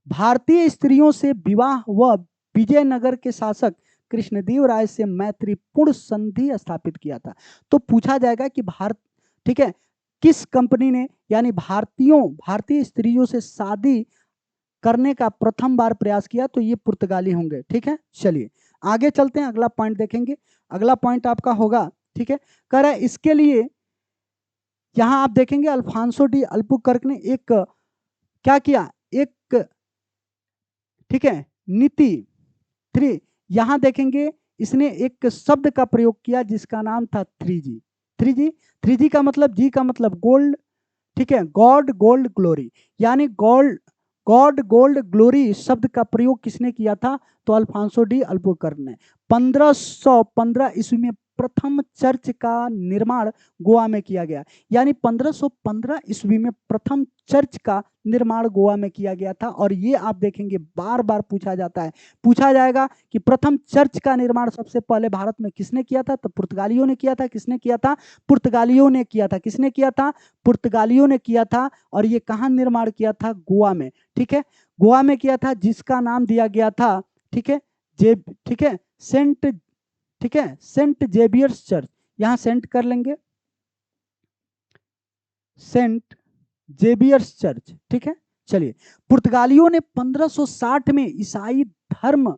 भारतीय स्त्रियों से विवाह व विजयनगर के शासक कृष्णदेव राय से मैत्रीपूर्ण संधि स्थापित किया था। तो पूछा जाएगा कि भारत, ठीक है, किस कंपनी ने, यानी भारतीय स्त्रियों से शादी करने का प्रथम बार प्रयास किया? तो ये पुर्तगाली होंगे। ठीक है, चलिए आगे चलते हैं, अगला पॉइंट देखेंगे। अगला पॉइंट आपका होगा, ठीक है, कह रहा है इसके लिए यहां आप देखेंगे अल्फांसो डी अल्बुकर्क ने एक क्या किया? एक, ठीक है, नीति 3, यहां देखेंगे इसने एक शब्द का प्रयोग किया जिसका नाम था 3G। 3G, 3G का मतलब, जी का मतलब गोल्ड, ठीक है, गॉड, गोल्ड, ग्लोरी, यानी गोल्ड, गॉड गोल्ड ग्लोरी शब्द का प्रयोग किसने किया था? तो अल्फांसो डी अल्बुकर्क ने। 1515 ईस्वी में प्रथम चर्च का निर्माण गोवा में किया गया। यानी 1515 ईस्वी में प्रथम चर्च का निर्माण गोवा में किया गया था। और ये आप देखेंगे बार बार पूछा जाता है, पूछा जाएगा कि प्रथम चर्च का निर्माण सबसे पहले भारत में किसने किया था? तो पुर्तगालियों ने किया था। किसने किया था? पुर्तगालियों ने किया था। किसने किया था? पुर्तगालियों ने किया था। और ये कहाँ निर्माण किया था? गोवा में। ठीक है, गोवा में किया था, जिसका नाम दिया गया था, ठीक है, ठीक है, सेंट जेवियर्स चर्च। यहां सेंट कर लेंगे, सेंट जेवियर्स चर्च। ठीक है, चलिए। पुर्तगालियों ने 1560 में ईसाई धर्म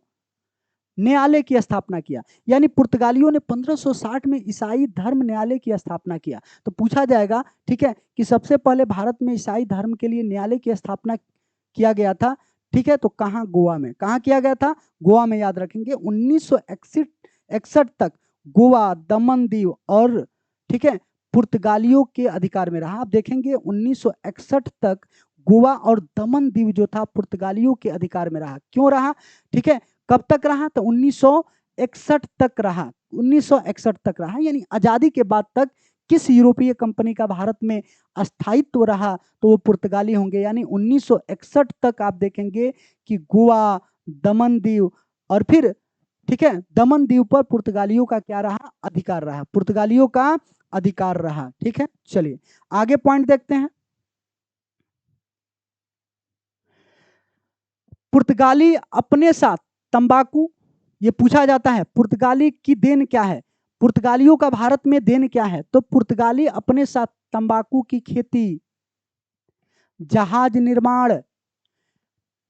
न्यायालय की स्थापना किया। यानी पुर्तगालियों ने 1560 में ईसाई धर्म न्यायालय की स्थापना किया। तो पूछा जाएगा, ठीक है, कि सबसे पहले भारत में ईसाई धर्म के लिए न्यायालय की स्थापना किया गया था। ठीक है, तो कहाँ? गोवा में। कहाँ किया गया था? गोवा में। याद रखेंगे 1961 तक गोवा, दमन दीव और, ठीक है, पुर्तगालियों के अधिकार में रहा। आप देखेंगे 1961 तक गोवा और दमन दीव जो था पुर्तगालियों के अधिकार में रहा। क्यों रहा? ठीक है, कब तक रहा? तो 1961 तक रहा। 1961 तक रहा, यानी आजादी के बाद तक किस यूरोपीय कंपनी का भारत में अस्थायित्व रहा? तो वो पुर्तगाली होंगे। यानी 1961 तक आप देखेंगे कि गोवा, दमन दीव और फिर, ठीक है, दमन दीव पर पुर्तगालियों का क्या रहा? अधिकार रहा। पुर्तगालियों का अधिकार रहा। ठीक है, चलिए आगे पॉइंट देखते हैं। पुर्तगाली अपने साथ तंबाकू, ये पूछा जाता है, पुर्तगाली की देन क्या है? पुर्तगालियों का भारत में देन क्या है? तो पुर्तगाली अपने साथ तंबाकू की खेती, जहाज निर्माण,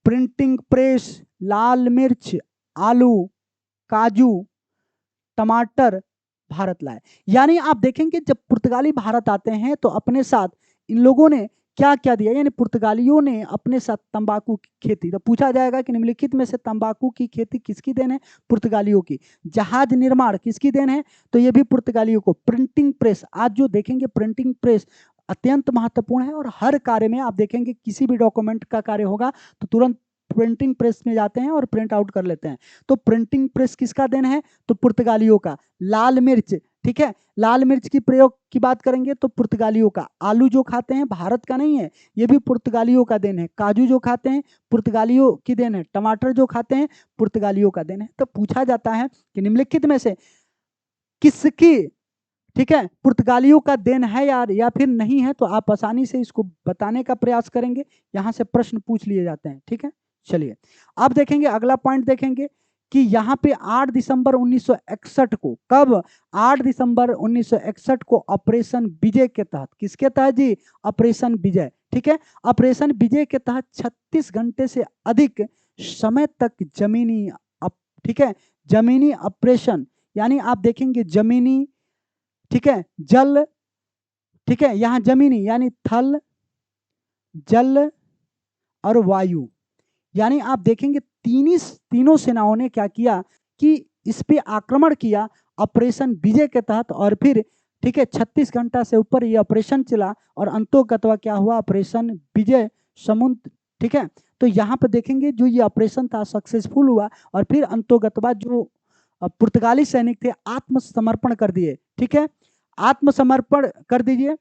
प्रिंटिंग प्रेस, लाल मिर्च, आलू, काजू, टमाटर भारत लाए। यानी आप देखेंगे जब पुर्तगाली भारत आते हैं तो अपने साथ इन लोगों ने क्या क्या दिया? यानी पुर्तगालियों ने अपने साथ तंबाकू की खेती। तो पूछा जाएगा कि निम्नलिखित में से तंबाकू की खेती किसकी देन है? पुर्तगालियों की। जहाज निर्माण किसकी देन है? तो ये भी पुर्तगालियों को। प्रिंटिंग प्रेस, आज जो देखेंगे प्रिंटिंग प्रेस अत्यंत महत्वपूर्ण है और हर कार्य में आप देखेंगे किसी भी डॉक्यूमेंट का कार्य होगा तो तुरंत प्रिंटिंग प्रेस में जाते हैं और प्रिंट आउट कर लेते हैं। तो प्रिंटिंग प्रेस किसका देन है? तो पुर्तगालियों का। लाल मिर्च, ठीक है, लाल मिर्च की प्रयोग की बात करेंगे तो पुर्तगालियों का। आलू जो खाते हैं भारत का नहीं है, ये भी पुर्तगालियों का देन है। काजू जो खाते हैं पुर्तगालियों की देन है। टमाटर जो खाते हैं पुर्तगालियों का देन है। तो पूछा जाता है कि निम्नलिखित में से किसकी, ठीक है, पुर्तगालियों का देन है यार या फिर नहीं है? तो आप आसानी से इसको बताने का प्रयास करेंगे। यहां से प्रश्न पूछ लिए जाते हैं। ठीक है, चलिए अब देखेंगे अगला पॉइंट देखेंगे कि यहाँ पे 8 दिसंबर 1961 को, कब? 8 दिसंबर 1961 को ऑपरेशन विजय के तहत, किसके तहत जी? ऑपरेशन विजय। ठीक है, ऑपरेशन विजय के तहत 36 घंटे से अधिक समय तक जमीनी, ठीक है, जमीनी ऑपरेशन, यानी आप देखेंगे जमीनी, ठीक है, जल, ठीक है, यहां जमीनी यानी थल, जल और वायु, यानी आप देखेंगे तीनों सेनाओं ने क्या किया कि इस पे आक्रमण किया ऑपरेशन विजय के तहत। और फिर, ठीक है, 36 घंटा से ऊपर ये ऑपरेशन चला और अंतोगत्वा क्या हुआ? ऑपरेशन विजय समुद्र। ठीक है, तो यहाँ पे देखेंगे जो ये ऑपरेशन था सक्सेसफुल हुआ और फिर अंतोगत्वा जो पुर्तगाली सैनिक थे आत्मसमर्पण कर दिए। ठीक है, आत्मसमर्पण कर दीजिए।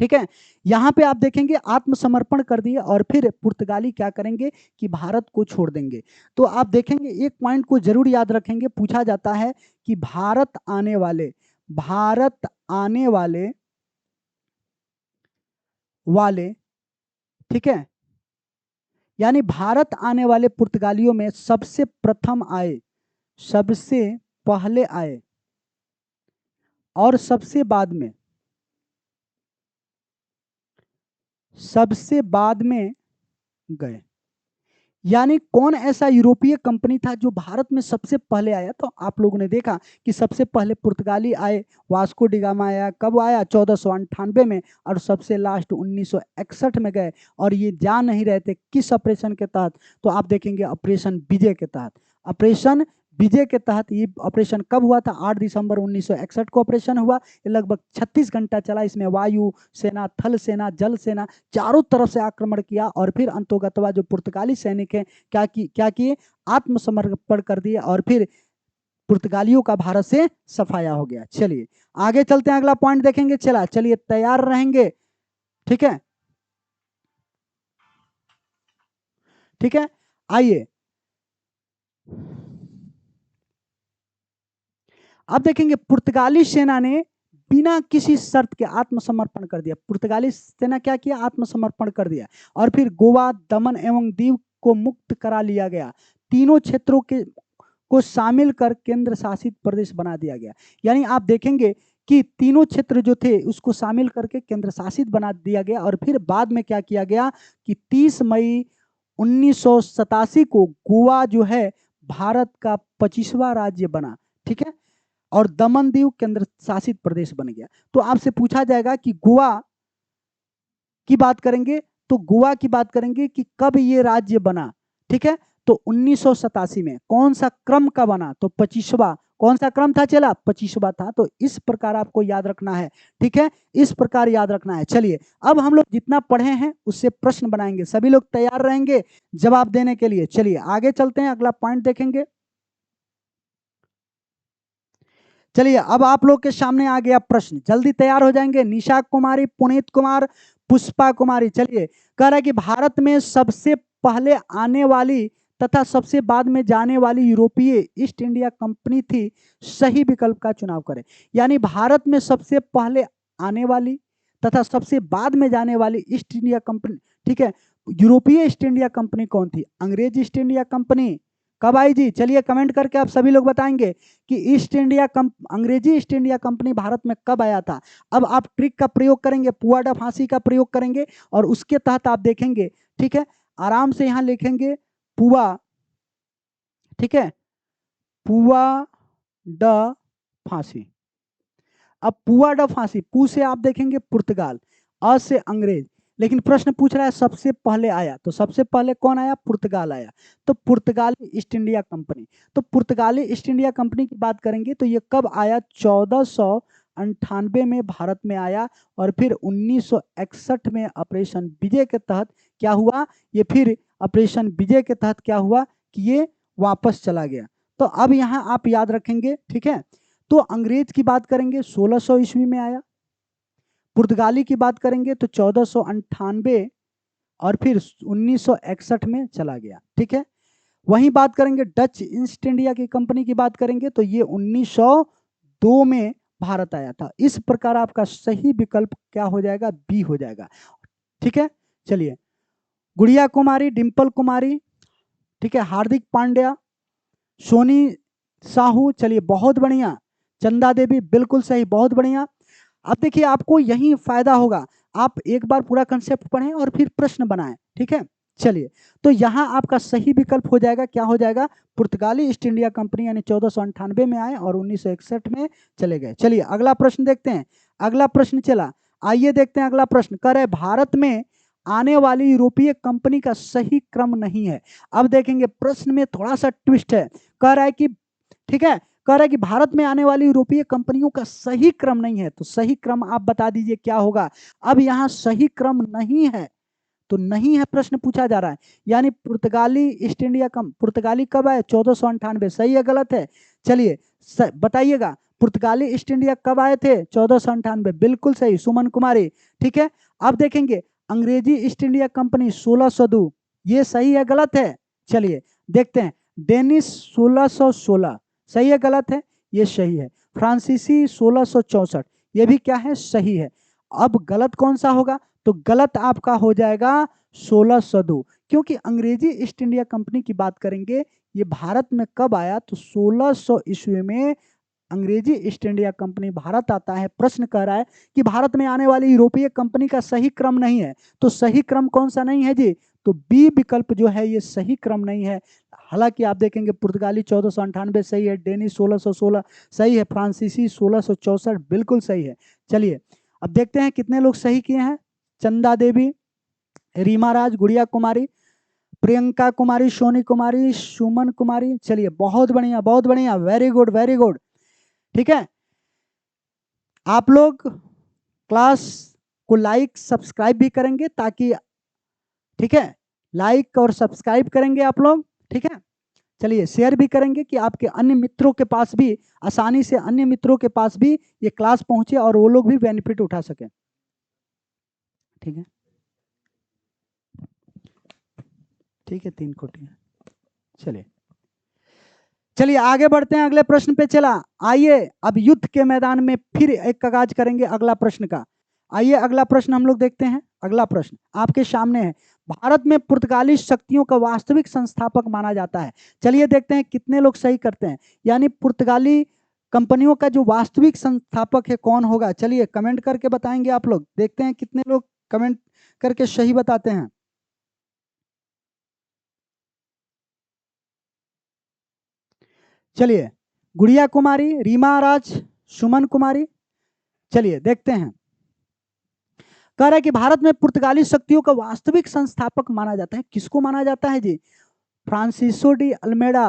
ठीक है, यहां पे आप देखेंगे आत्मसमर्पण कर दिए और फिर पुर्तगाली क्या करेंगे कि भारत को छोड़ देंगे। तो आप देखेंगे एक पॉइंट को जरूर याद रखेंगे, पूछा जाता है कि भारत आने वाले, ठीक है, यानी भारत आने वाले पुर्तगालियों में सबसे प्रथम आए, सबसे पहले आए और सबसे बाद में गए। यानी कौन ऐसा यूरोपीय कंपनी था जो भारत में सबसे पहले आया? तो आप लोगों ने देखा कि सबसे पहले पुर्तगाली आए, वास्को डी गामा आया। कब आया? 1498 में। और सबसे लास्ट 1961 में गए। और ये जान नहीं रहे थे किस ऑपरेशन के तहत? तो आप देखेंगे ऑपरेशन विजय के तहत। ऑपरेशन विजय के तहत ये ऑपरेशन कब हुआ था? 8 दिसंबर 1961 को ऑपरेशन हुआ। ये लगभग 36 घंटा चला। इसमें वायु सेना, थल सेना, जल सेना चारों तरफ से आक्रमण किया और फिर अंतोगत्वा जो पुर्तगाली सैनिक हैं क्या किए? आत्मसमर्पण कर दिए और फिर पुर्तगालियों का भारत से सफाया हो गया। चलिए आगे चलते हैं, अगला पॉइंट देखेंगे। चलिए तैयार रहेंगे, ठीक है? ठीक है, आइए अब देखेंगे। पुर्तगाली सेना ने बिना किसी शर्त के आत्मसमर्पण कर दिया। पुर्तगाली सेना क्या किया? आत्मसमर्पण कर दिया और फिर गोवा, दमन एवं दीव को मुक्त करा लिया गया। तीनों क्षेत्रों को शामिल कर केंद्र शासित प्रदेश बना दिया गया। यानी आप देखेंगे कि तीनों क्षेत्र जो थे उसको शामिल करके केंद्र शासित बना दिया गया और फिर बाद में क्या किया गया कि 30 मई 1987 को गोवा जो है भारत का 25वां राज्य बना, ठीक है? और दमन दीव केंद्र शासित प्रदेश बन गया। तो आपसे पूछा जाएगा कि गोवा की बात करेंगे तो गोवा की बात करेंगे कि कब ये राज्य बना, ठीक है? तो 1987 में। कौन सा क्रम का बना? तो 25वां। कौन सा क्रम था चला? 25वां था। तो इस प्रकार आपको याद रखना है, ठीक है? इस प्रकार याद रखना है। चलिए अब हम लोग जितना पढ़े हैं उससे प्रश्न बनाएंगे। सभी लोग तैयार रहेंगे जवाब देने के लिए। चलिए आगे चलते हैं, अगला पॉइंट देखेंगे। चलिए अब आप लोग के सामने आ गया प्रश्न, जल्दी तैयार हो जाएंगे। निशा कुमारी, पुनीत कुमार, पुष्पा कुमारी। चलिए कह रहा है कि भारत में सबसे पहले आने वाली तथा सबसे बाद में जाने वाली यूरोपीय ईस्ट इंडिया कंपनी थी, सही विकल्प का चुनाव करें। यानी भारत में सबसे पहले आने वाली तथा सबसे बाद में जाने वाली ईस्ट इंडिया कंपनी, ठीक है? यूरोपीय ईस्ट इंडिया कंपनी कौन थी? अंग्रेज ईस्ट इंडिया कंपनी कब आई जी? चलिए कमेंट करके आप सभी लोग बताएंगे कि अंग्रेजी ईस्ट इंडिया कंपनी भारत में कब आया था। अब आप ट्रिक का प्रयोग करेंगे, पुआडा फांसी का प्रयोग करेंगे और उसके तहत आप देखेंगे, ठीक है? आराम से यहां लिखेंगे पुआ, ठीक है? पुआ ड फांसी। अब पुआ ड फांसी, पू से आप देखेंगे पुर्तगाल, अ से अंग्रेज, लेकिन प्रश्न पूछ रहा है सबसे पहले आया, तो सबसे पहले कौन आया? पुर्तगाल आया। तो पुर्तगाली ईस्ट इंडिया कंपनी, तो पुर्तगाली ईस्ट इंडिया कंपनी की बात करेंगे तो ये कब आया? 1498 में भारत में आया और फिर 1961 में ऑपरेशन विजय के तहत क्या हुआ? ये फिर ऑपरेशन विजय के तहत क्या हुआ कि ये वापस चला गया। तो अब यहां आप याद रखेंगे, ठीक है? तो अंग्रेज की बात करेंगे 1600 ईस्वी में आया, पुर्तगाली की बात करेंगे तो 1498 और फिर 1961 में चला गया, ठीक है? वहीं बात करेंगे डच ईस्ट इंडिया की कंपनी की बात करेंगे तो ये 1902 में भारत आया था। इस प्रकार आपका सही विकल्प क्या हो जाएगा? बी हो जाएगा, ठीक है? चलिए गुड़िया कुमारी, डिंपल कुमारी, ठीक है? हार्दिक पांड्या, सोनी साहू, चलिए बहुत बढ़िया। चंदा देवी बिल्कुल सही, बहुत बढ़िया। अब देखिए आपको यही फायदा होगा, आप एक बार पूरा कंसेप्ट पढ़ें और फिर प्रश्न बनाएं, ठीक है? चलिए तो यहाँ आपका सही विकल्प हो जाएगा, क्या हो जाएगा? पुर्तगाली ईस्ट इंडिया कंपनी, यानी 1498 में आए और 1961 में चले गए। चलिए अगला प्रश्न देखते हैं। अगला प्रश्न चला, आइए देखते हैं अगला प्रश्न। कह रहे भारत में आने वाली यूरोपीय कंपनी का सही क्रम नहीं है। अब देखेंगे प्रश्न में थोड़ा सा ट्विस्ट है। कह रहा है कि, ठीक है, कह रहा है कि भारत में आने वाली यूरोपीय कंपनियों का सही क्रम नहीं है। तो सही क्रम आप बता दीजिए क्या होगा? अब यहाँ सही क्रम नहीं है तो नहीं है प्रश्न पूछा जा रहा है, यानी पुर्तगाली ईस्ट इंडिया पुर्तगाली कब आए? 1498। सही है गलत है? चलिए बताइएगा, पुर्तगाली ईस्ट इंडिया कब आए थे? 1498, बिल्कुल सही सुमन कुमारी, ठीक है? अब देखेंगे अंग्रेजी ईस्ट इंडिया कंपनी 1602, ये सही है गलत है? चलिए देखते हैं। डेनिश 1616, सही है गलत है? ये सही है। फ्रांसीसी 1664, ये भी क्या है? सही है। अब गलत कौन सा होगा? तो गलत आपका हो जाएगा 1602, क्योंकि अंग्रेजी ईस्ट इंडिया कंपनी की बात करेंगे ये भारत में कब आया? तो 1600 ईस्वी में अंग्रेजी ईस्ट इंडिया कंपनी भारत आता है। प्रश्न कह रहा है कि भारत में आने वाली यूरोपीय कंपनी का सही क्रम नहीं है, तो सही क्रम कौन सा नहीं है जी? तो बी विकल्प जो है ये सही क्रम नहीं है। हालांकि आप देखेंगे पुर्तगाली 1498 सही है, डेनिश 1616 सही है, फ्रांसीसी 1664 बिल्कुल सही है। चलिए अब देखते हैं कितने लोग सही किए हैं। चंदा देवी, रीमा राज, गुड़िया कुमारी, प्रियंका कुमारी, सोनी कुमारी, सुमन कुमारी। चलिए बहुत बढ़िया, बहुत बढ़िया, वेरी गुड, वेरी गुड। ठीक है, आप लोग क्लास को लाइक सब्सक्राइब भी करेंगे ताकि, ठीक है, लाइक और सब्सक्राइब करेंगे आप लोग। ठीक है, चलिए शेयर भी करेंगे कि आपके अन्य मित्रों के पास भी आसानी से, अन्य मित्रों के पास भी ये क्लास पहुंचे और वो लोग भी बेनिफिट उठा सके। ठीक है, ठीक है, 3 कोटियां। चलिए चलिए आगे बढ़ते हैं, अगले प्रश्न पे चला। आइए अब युद्ध के मैदान में फिर एक कागाज करेंगे अगला प्रश्न का। आइए अगला प्रश्न हम लोग देखते हैं। अगला प्रश्न आपके सामने है, भारत में पुर्तगाली शक्तियों का वास्तविक संस्थापक माना जाता है। चलिए देखते हैं कितने लोग सही करते हैं, यानी पुर्तगाली कंपनियों का जो वास्तविक संस्थापक है कौन होगा। चलिए कमेंट करके बताएंगे आप लोग, देखते हैं कितने लोग कमेंट करके सही बताते हैं। चलिए गुड़िया कुमारी, रीमा राज, सुमन कुमारी। चलिए देखते हैं, कह रहा है कि भारत में पुर्तगाली शक्तियों का वास्तविक संस्थापक माना जाता है। किसको माना जाता है जी? Francisco de Almeida,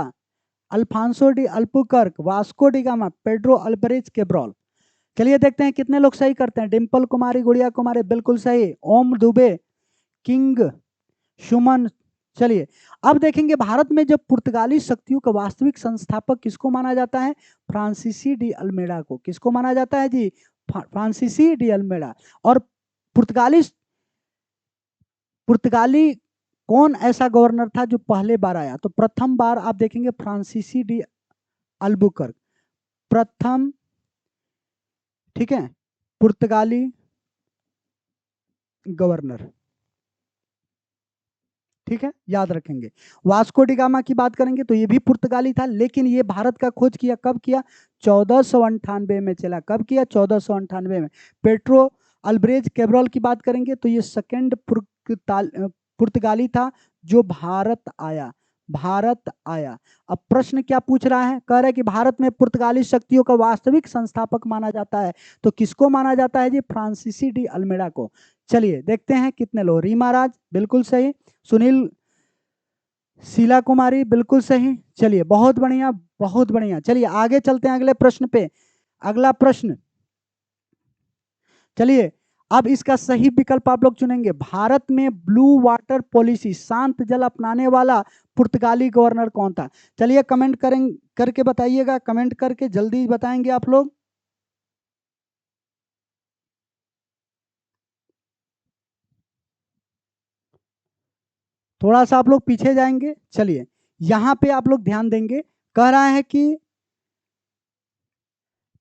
Afonso de Albuquerque, Vasco da Gama, Pedro Alvares Cabral. चलिए देखते हैं कितने लोग सही करते हैं। डिम्पल कुमारी, गुड़िया कुमारी बिल्कुल सही, ओम दुबे, किंग, सुमन। चलिए अब देखेंगे भारत में जब पुर्तगाली शक्तियों का वास्तविक संस्थापक किसको माना जाता है? फ्रांसीसी डी अल्मेडा को। किसको माना जाता है जी? फ्रांसीसी डी अल्मेडा। और पुर्तगाली पुर्तगाली कौन ऐसा गवर्नर था जो पहले बार आया? तो प्रथम बार आप देखेंगे फ्रांसीसी डी अल्बुकर्क, प्रथम, ठीक है, पुर्तगाली गवर्नर। ठीक है, याद रखेंगे। वास्को डी गामा की बात करेंगे तो ये भी पुर्तगाली था, लेकिन ये भारत का खोज किया कब किया? 1498 में चला। कब किया? 1498 में। पेट्रो अल्ब्रेज केब्रॉल की बात करेंगे तो ये सेकंड पुर्तगाली था जो भारत आया, भारत आया। अब प्रश्न क्या पूछ रहा है? कह रहा है कि भारत में पुर्तगाली शक्तियों का वास्तविक संस्थापक माना जाता है, तो किसको माना जाता है जी? फ्रांसीसी डी अल्मेडा को। चलिए देखते हैं कितने लोग। रीमा राज बिल्कुल सही, सुनील, शीला कुमारी बिल्कुल सही। चलिए बहुत बढ़िया, बहुत बढ़िया। चलिए आगे चलते हैं अगले प्रश्न पे। अगला प्रश्न, चलिए अब इसका सही विकल्प आप लोग चुनेंगे। भारत में ब्लू वाटर पॉलिसी, शांत जल अपनाने वाला पुर्तगाली गवर्नर कौन था? चलिए कमेंट करके बताइएगा, कमेंट करके जल्दी बताएंगे आप लोग। थोड़ा सा आप लोग पीछे जाएंगे। चलिए यहां पे आप लोग ध्यान देंगे, कह रहा है कि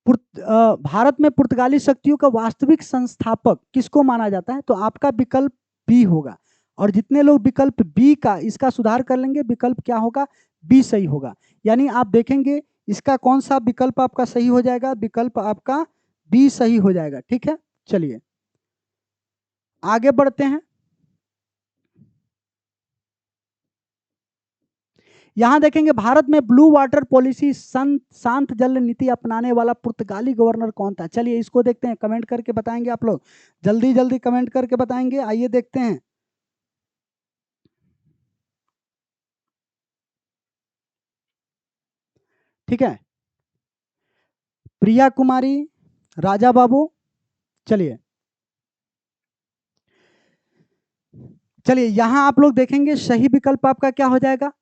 भारत में पुर्तगाली शक्तियों का वास्तविक संस्थापक किसको माना जाता है? तो आपका विकल्प बी होगा। और जितने लोग विकल्प बी का इसका सुधार कर लेंगे, विकल्प क्या होगा? बी सही होगा। यानी आप देखेंगे इसका कौन सा विकल्प आपका सही हो जाएगा? विकल्प आपका बी सही हो जाएगा। ठीक है, चलिए आगे बढ़ते हैं। यहां देखेंगे भारत में ब्लू वाटर पॉलिसी, शांत जल नीति अपनाने वाला पुर्तगाली गवर्नर कौन था? चलिए इसको देखते हैं, कमेंट करके बताएंगे आप लोग, जल्दी जल्दी कमेंट करके बताएंगे। आइए देखते हैं। ठीक है, प्रिया कुमारी, राजा बाबू। चलिए चलिए यहां आप लोग देखेंगे सही विकल्प आपका क्या हो जाएगा?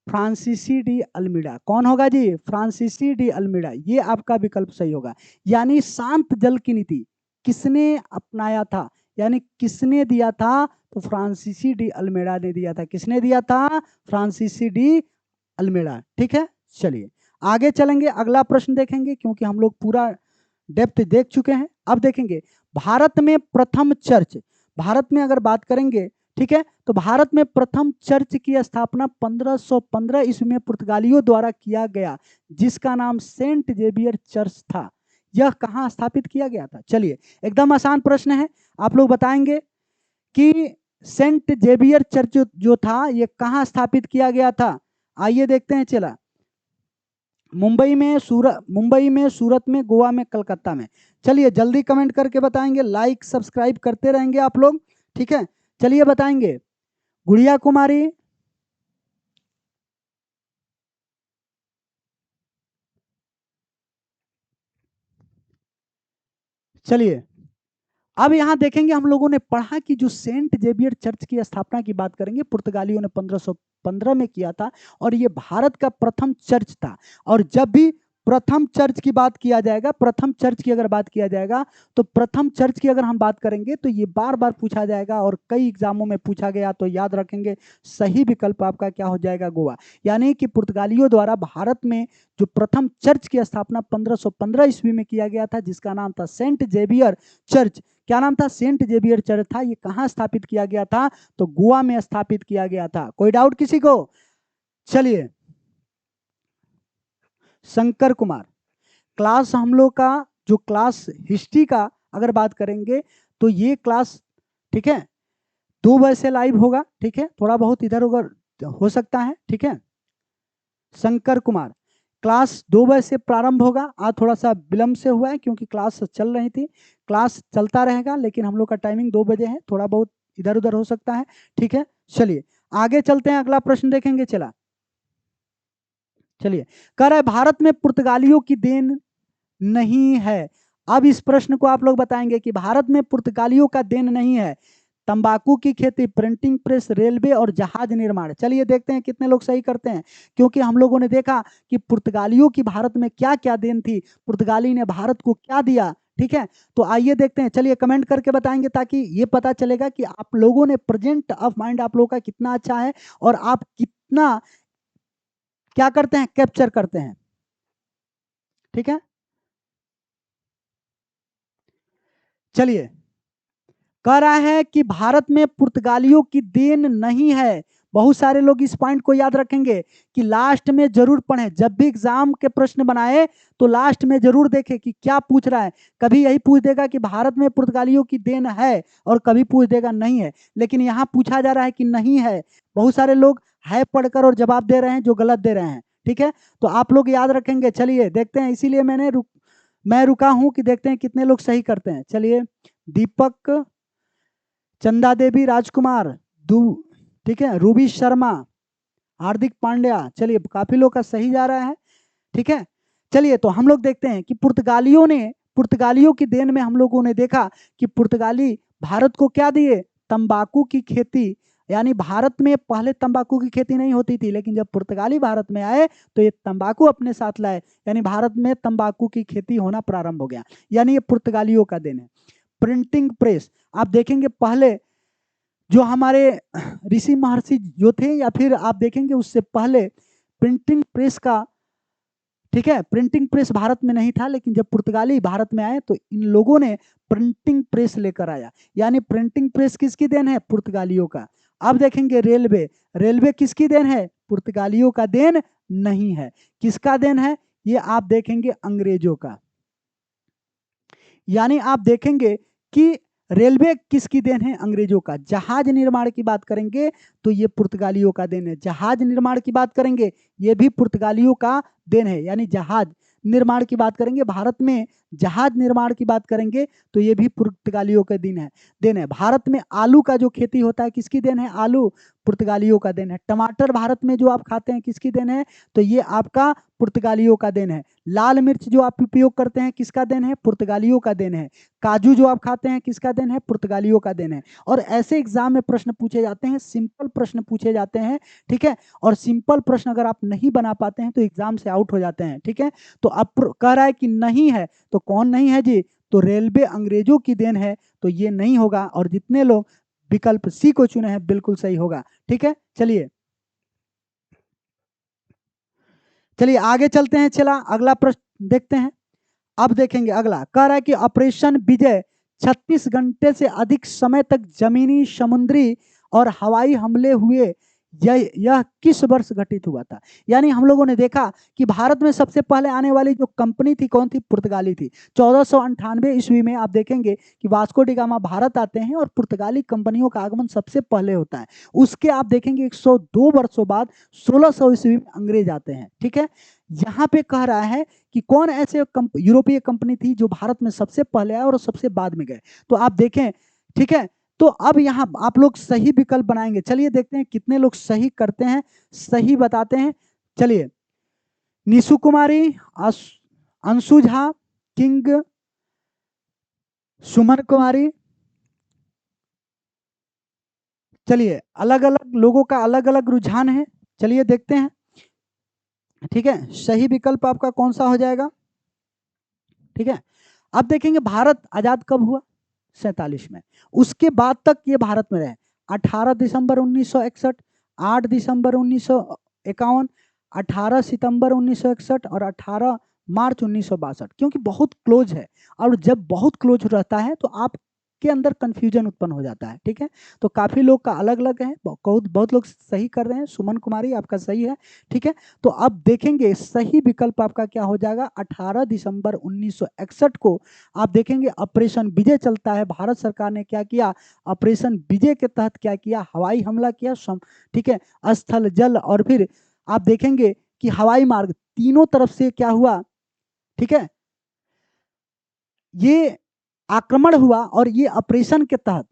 फ्रांसीसी डी अल्मीडा। कौन होगा जी? फ्रांसीसी डी अल्मीडा, ये आपका विकल्प सही होगा। यानी शांत जल की नीति किसने अपनाया था, यानी किसने दिया था? तो फ्रांसीसी डी अल्मीडा ने दिया था। किसने दिया था? फ्रांसीसी डी अल्मीडा। ठीक है, चलिए आगे चलेंगे, अगला प्रश्न देखेंगे क्योंकि हम लोग पूरा डेप्थ देख चुके हैं। अब देखेंगे भारत में प्रथम चर्च, भारत में अगर बात करेंगे, ठीक है, तो भारत में प्रथम चर्च की स्थापना 1515 ईस्वी में पुर्तगालियों द्वारा किया गया, जिसका नाम सेंट जेवियर चर्च था। यह कहां स्थापित किया गया था? चलिए एकदम आसान प्रश्न है, आप लोग बताएंगे कि सेंट जेवियर चर्च जो था ये कहां स्थापित किया गया था। आइए देखते हैं। चला मुंबई में, सूरत में, गोवा में, कलकत्ता में। चलिए जल्दी कमेंट करके बताएंगे, लाइक सब्सक्राइब करते रहेंगे आप लोग। ठीक है, चलिए बताएंगे। गुड़िया कुमारी, चलिए अब यहाँ देखेंगे, हम लोगों ने पढ़ा कि जो सेंट जेवियर चर्च की स्थापना की बात करेंगे, पुर्तगालियों ने 1515 में किया था और ये भारत का प्रथम चर्च था। और जब भी प्रथम चर्च की बात किया जाएगा, प्रथम चर्च की अगर बात किया जाएगा, तो प्रथम चर्च की अगर हम बात करेंगे तो ये बार बार पूछा जाएगा और कई एग्जामों में पूछा गया, तो याद रखेंगे सही विकल्प आपका क्या हो जाएगा, गोवा। यानी कि पुर्तगालियों द्वारा भारत में जो प्रथम चर्च की स्थापना 1515 ईस्वी में किया गया था, जिसका नाम था सेंट जेवियर चर्च। क्या नाम था? सेंट जेवियर चर्च था। ये कहां स्थापित किया गया था? तो गोवा में स्थापित किया गया था। कोई डाउट किसी को? चलिए, शंकर कुमार क्लास हम लोग का, जो क्लास हिस्ट्री का अगर बात करेंगे तो ये क्लास, ठीक है, 2 बजे से लाइव होगा। ठीक है, थोड़ा बहुत इधर उधर हो सकता है। ठीक है, शंकर कुमार क्लास 2 बजे से प्रारंभ होगा। आज थोड़ा सा विलंब से हुआ है क्योंकि क्लास चल रही थी। क्लास चलता रहेगा लेकिन हम लोग का टाइमिंग 2 बजे है, थोड़ा बहुत इधर उधर हो सकता है। ठीक है, चलिए आगे चलते हैं, अगला प्रश्न देखेंगे। चला, चलिए, कह रहा है भारत में पुर्तगालियों की देन नहीं है। अब इस प्रश्न को आप लोग बताएंगे कि भारत में पुर्तगालियों का देन नहीं है। तंबाकू की खेती, प्रिंटिंग प्रेस, रेलवे और जहाज निर्माण। चलिए देखते हैं कितने लोग सही करते हैं, क्योंकि हम लोगों ने देखा कि पुर्तगालियों की भारत में क्या क्या देन थी, पुर्तगाली ने भारत को क्या दिया। ठीक है, तो आइए देखते हैं। चलिए कमेंट करके बताएंगे ताकि ये पता चलेगा कि आप लोगों ने प्रेजेंट ऑफ माइंड आप लोगों का कितना अच्छा है और आप कितना क्या करते हैं, कैप्चर करते हैं। ठीक है, चलिए, कह रहा है कि भारत में पुर्तगालियों की देन नहीं है। बहुत सारे लोग इस पॉइंट को याद रखेंगे कि लास्ट में जरूर पढ़ें, जब भी एग्जाम के प्रश्न बनाए तो लास्ट में जरूर देखें कि क्या पूछ रहा है। कभी यही पूछ देगा कि भारत में पुर्तगालियों की देन है और कभी पूछ देगा नहीं है, लेकिन यहाँ पूछा जा रहा है कि नहीं है। बहुत सारे लोग है पढ़कर और जवाब दे रहे हैं जो गलत दे रहे हैं। ठीक है, तो आप लोग याद रखेंगे। चलिए देखते हैं, इसीलिए मैं रुका हूं कि देखते हैं कितने लोग सही करते हैं। चलिए, दीपक, चंदा देवी, राजकुमार, दू ठीक है, रूबी शर्मा, हार्दिक पांड्या। चलिए काफी लोग का सही जा रहा है। ठीक है, चलिए तो हम लोग देखते हैं कि पुर्तगालियों की देन में हम लोगों ने देखा कि पुर्तगाली भारत को क्या दिए, तंबाकू की खेती। यानी भारत में पहले तंबाकू की खेती नहीं होती थी, लेकिन जब पुर्तगाली भारत में आए तो ये तंबाकू अपने साथ लाए, यानी भारत में तंबाकू की खेती होना प्रारंभ हो गया। यानी ये पुर्तगालियों का देन है। प्रिंटिंग प्रेस, आप देखेंगे पहले जो हमारे ऋषि महर्षि जो थे, या फिर आप देखेंगे उससे पहले प्रिंटिंग प्रेस का, ठीक है, प्रिंटिंग प्रेस भारत में नहीं था, लेकिन जब पुर्तगाली भारत में आए तो इन लोगों ने प्रिंटिंग प्रेस लेकर आया। यानी प्रिंटिंग प्रेस किसकी देन है? पुर्तगालियों का। अब देखेंगे रेलवे, रेलवे किसकी देन है? पुर्तगालियों का देन नहीं है। किसका देन है? ये आप देखेंगे अंग्रेजों का। यानी आप देखेंगे कि रेलवे किसकी देन है? अंग्रेजों का। जहाज निर्माण की बात करेंगे तो ये पुर्तगालियों का देन है। जहाज निर्माण की बात करेंगे ये भी पुर्तगालियों का देन है। यानी जहाज निर्माण की बात करेंगे, भारत में जहाज निर्माण की बात करेंगे तो ये भी पुर्तगालियों का देन है। भारत में आलू का जो खेती होता है किसकी देन है? आलू पुर्तगालियों का देन है। टमाटर भारत में जो आप खाते हैं किसकी देन है? तो ये आपका पुर्तगालियों का देन है। लाल मिर्च जो आप उपयोग करते हैं किसका देन है? पुर्तगालियों का देन है। काजू जो आप खाते हैं किसका देन है? पुर्तगालियों का देन है। और ऐसे एग्जाम में प्रश्न पूछे जाते हैं, सिंपल प्रश्न पूछे जाते हैं। ठीक है, और सिंपल प्रश्न अगर आप नहीं बना पाते हैं तो एग्जाम से आउट हो जाते हैं। ठीक है, तो अब कह रहा है कि नहीं है, तो कौन नहीं है जी? तो रेलवे अंग्रेजों की देन है, तो ये नहीं होगा। और जितने लोग विकल्प सी को चुने हैं बिल्कुल सही होगा। ठीक है, चलिए चलिए आगे चलते हैं। चला अगला प्रश्न देखते हैं। अब देखेंगे अगला, कह रहा है कि ऑपरेशन विजय 36 घंटे से अधिक समय तक जमीनी, समुद्री और हवाई हमले हुए, यह किस वर्ष घटित हुआ था? यानी हम लोगों ने देखा कि भारत में सबसे पहले आने वाली जो कंपनी थी कौन थी? पुर्तगाली थी। 1498 ईस्वी में आप देखेंगे कि वास्को डी गामा भारत आते हैं और पुर्तगाली कंपनियों का आगमन सबसे पहले होता है। उसके आप देखेंगे 102 वर्षों बाद 1600 ईस्वी में अंग्रेज आते हैं। ठीक है, यहाँ पे कह रहा है कि कौन ऐसे यूरोपीय कंपनी थी जो भारत में सबसे पहले आए और सबसे बाद में गए। तो आप देखें, ठीक है, तो अब यहाँ आप लोग सही विकल्प बनाएंगे। चलिए देखते हैं कितने लोग सही करते हैं, सही बताते हैं। चलिए, निशु कुमारी, अंशु झा, किंग सुमन कुमारी। चलिए, अलग अलग लोगों का अलग अलग रुझान है, चलिए देखते हैं। ठीक है, सही विकल्प आपका कौन सा हो जाएगा? ठीक है, अब देखेंगे भारत आजाद कब हुआ? 47 में। उसके बाद तक ये भारत में रहे, 18 दिसंबर 1961, 8 दिसंबर 1951, 18 सितंबर 1961 और 18 मार्च 1962, क्योंकि बहुत क्लोज है। और जब बहुत क्लोज रहता है तो आप के अंदर कंफ्यूजन उत्पन्न हो जाता है। ठीक है, तो काफी लोग का अलग अलग है, बहुत बहुत लोग सही कर रहे हैं। सुमन कुमारी आपका सही है। ठीक है, तो अब देखेंगे सही विकल्प आपका क्या हो जाएगा। 18 दिसंबर 1961 को आप देखेंगे ऑपरेशन विजय चलता है। भारत सरकार ने क्या किया? ऑपरेशन विजय के तहत क्या किया? हवाई हमला किया। ठीक है, स्थल, जल और फिर आप देखेंगे कि हवाई मार्ग, तीनों तरफ से क्या हुआ? ठीक है, ये आक्रमण हुआ और ये ऑपरेशन के तहत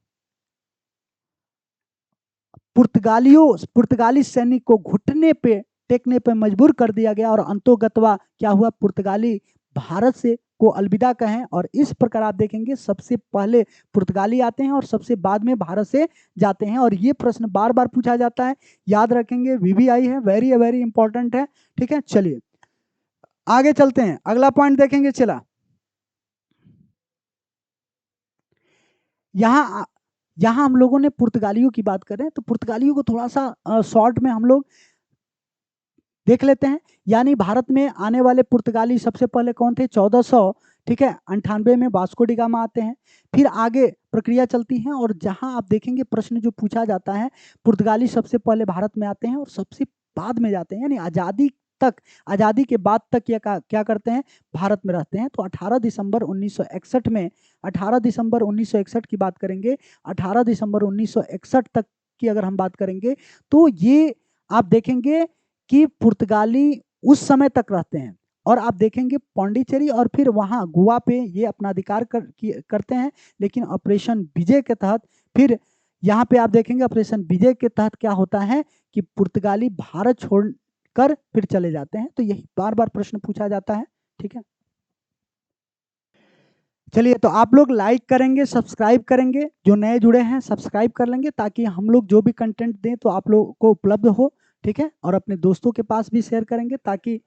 पुर्तगाली सैनिक को घुटने पे टेकने पे मजबूर कर दिया गया और अंतोगत्वा क्या हुआ? पुर्तगाली भारत से को अलविदा कहें। और इस प्रकार आप देखेंगे सबसे पहले पुर्तगाली आते हैं और सबसे बाद में भारत से जाते हैं। और ये प्रश्न बार बार पूछा जाता है, याद रखेंगे, वीवीआई है, वेरी वेरी इंपॉर्टेंट है। ठीक है, चलिए आगे चलते हैं, अगला पॉइंट देखेंगे। चला, यहाँ यहाँ हम लोगों ने पुर्तगालियों की बात करें तो पुर्तगालियों को थोड़ा सा शॉर्ट में हम लोग देख लेते हैं। यानी भारत में आने वाले पुर्तगाली सबसे पहले कौन थे? 1400, ठीक है, 98 में वास्को डी गामा आते हैं। फिर आगे प्रक्रिया चलती है और जहां आप देखेंगे प्रश्न जो पूछा जाता है, पुर्तगाली सबसे पहले भारत में आते हैं और सबसे बाद में जाते हैं। यानी आज़ादी तक, आज़ादी के बाद तक क्या करते हैं? भारत में रहते हैं। तो 18 दिसंबर 1961 में, 18 दिसंबर 1961 की बात करेंगे, 18 दिसंबर 1961 तक की अगर हम बात करेंगे तो ये आप देखेंगे कि पुर्तगाली उस समय तक रहते हैं। और आप देखेंगे पौंडीचेरी और फिर वहां गोवा पे ये अपना अधिकार करते हैं। लेकिन ऑपरेशन विजय के तहत फिर यहाँ पे आप देखेंगे ऑपरेशन विजय के तहत क्या होता है कि पुर्तगाली भारत छोड़कर फिर चले जाते हैं। तो यही बार बार प्रश्न पूछा जाता है। ठीक है, चलिए, तो आप लोग लाइक करेंगे, सब्सक्राइब करेंगे, जो नए जुड़े हैं सब्सक्राइब कर लेंगे ताकि हम लोग जो भी कंटेंट दें तो आप लोगों को उपलब्ध हो। ठीक है, और अपने दोस्तों के पास भी शेयर करेंगे ताकि,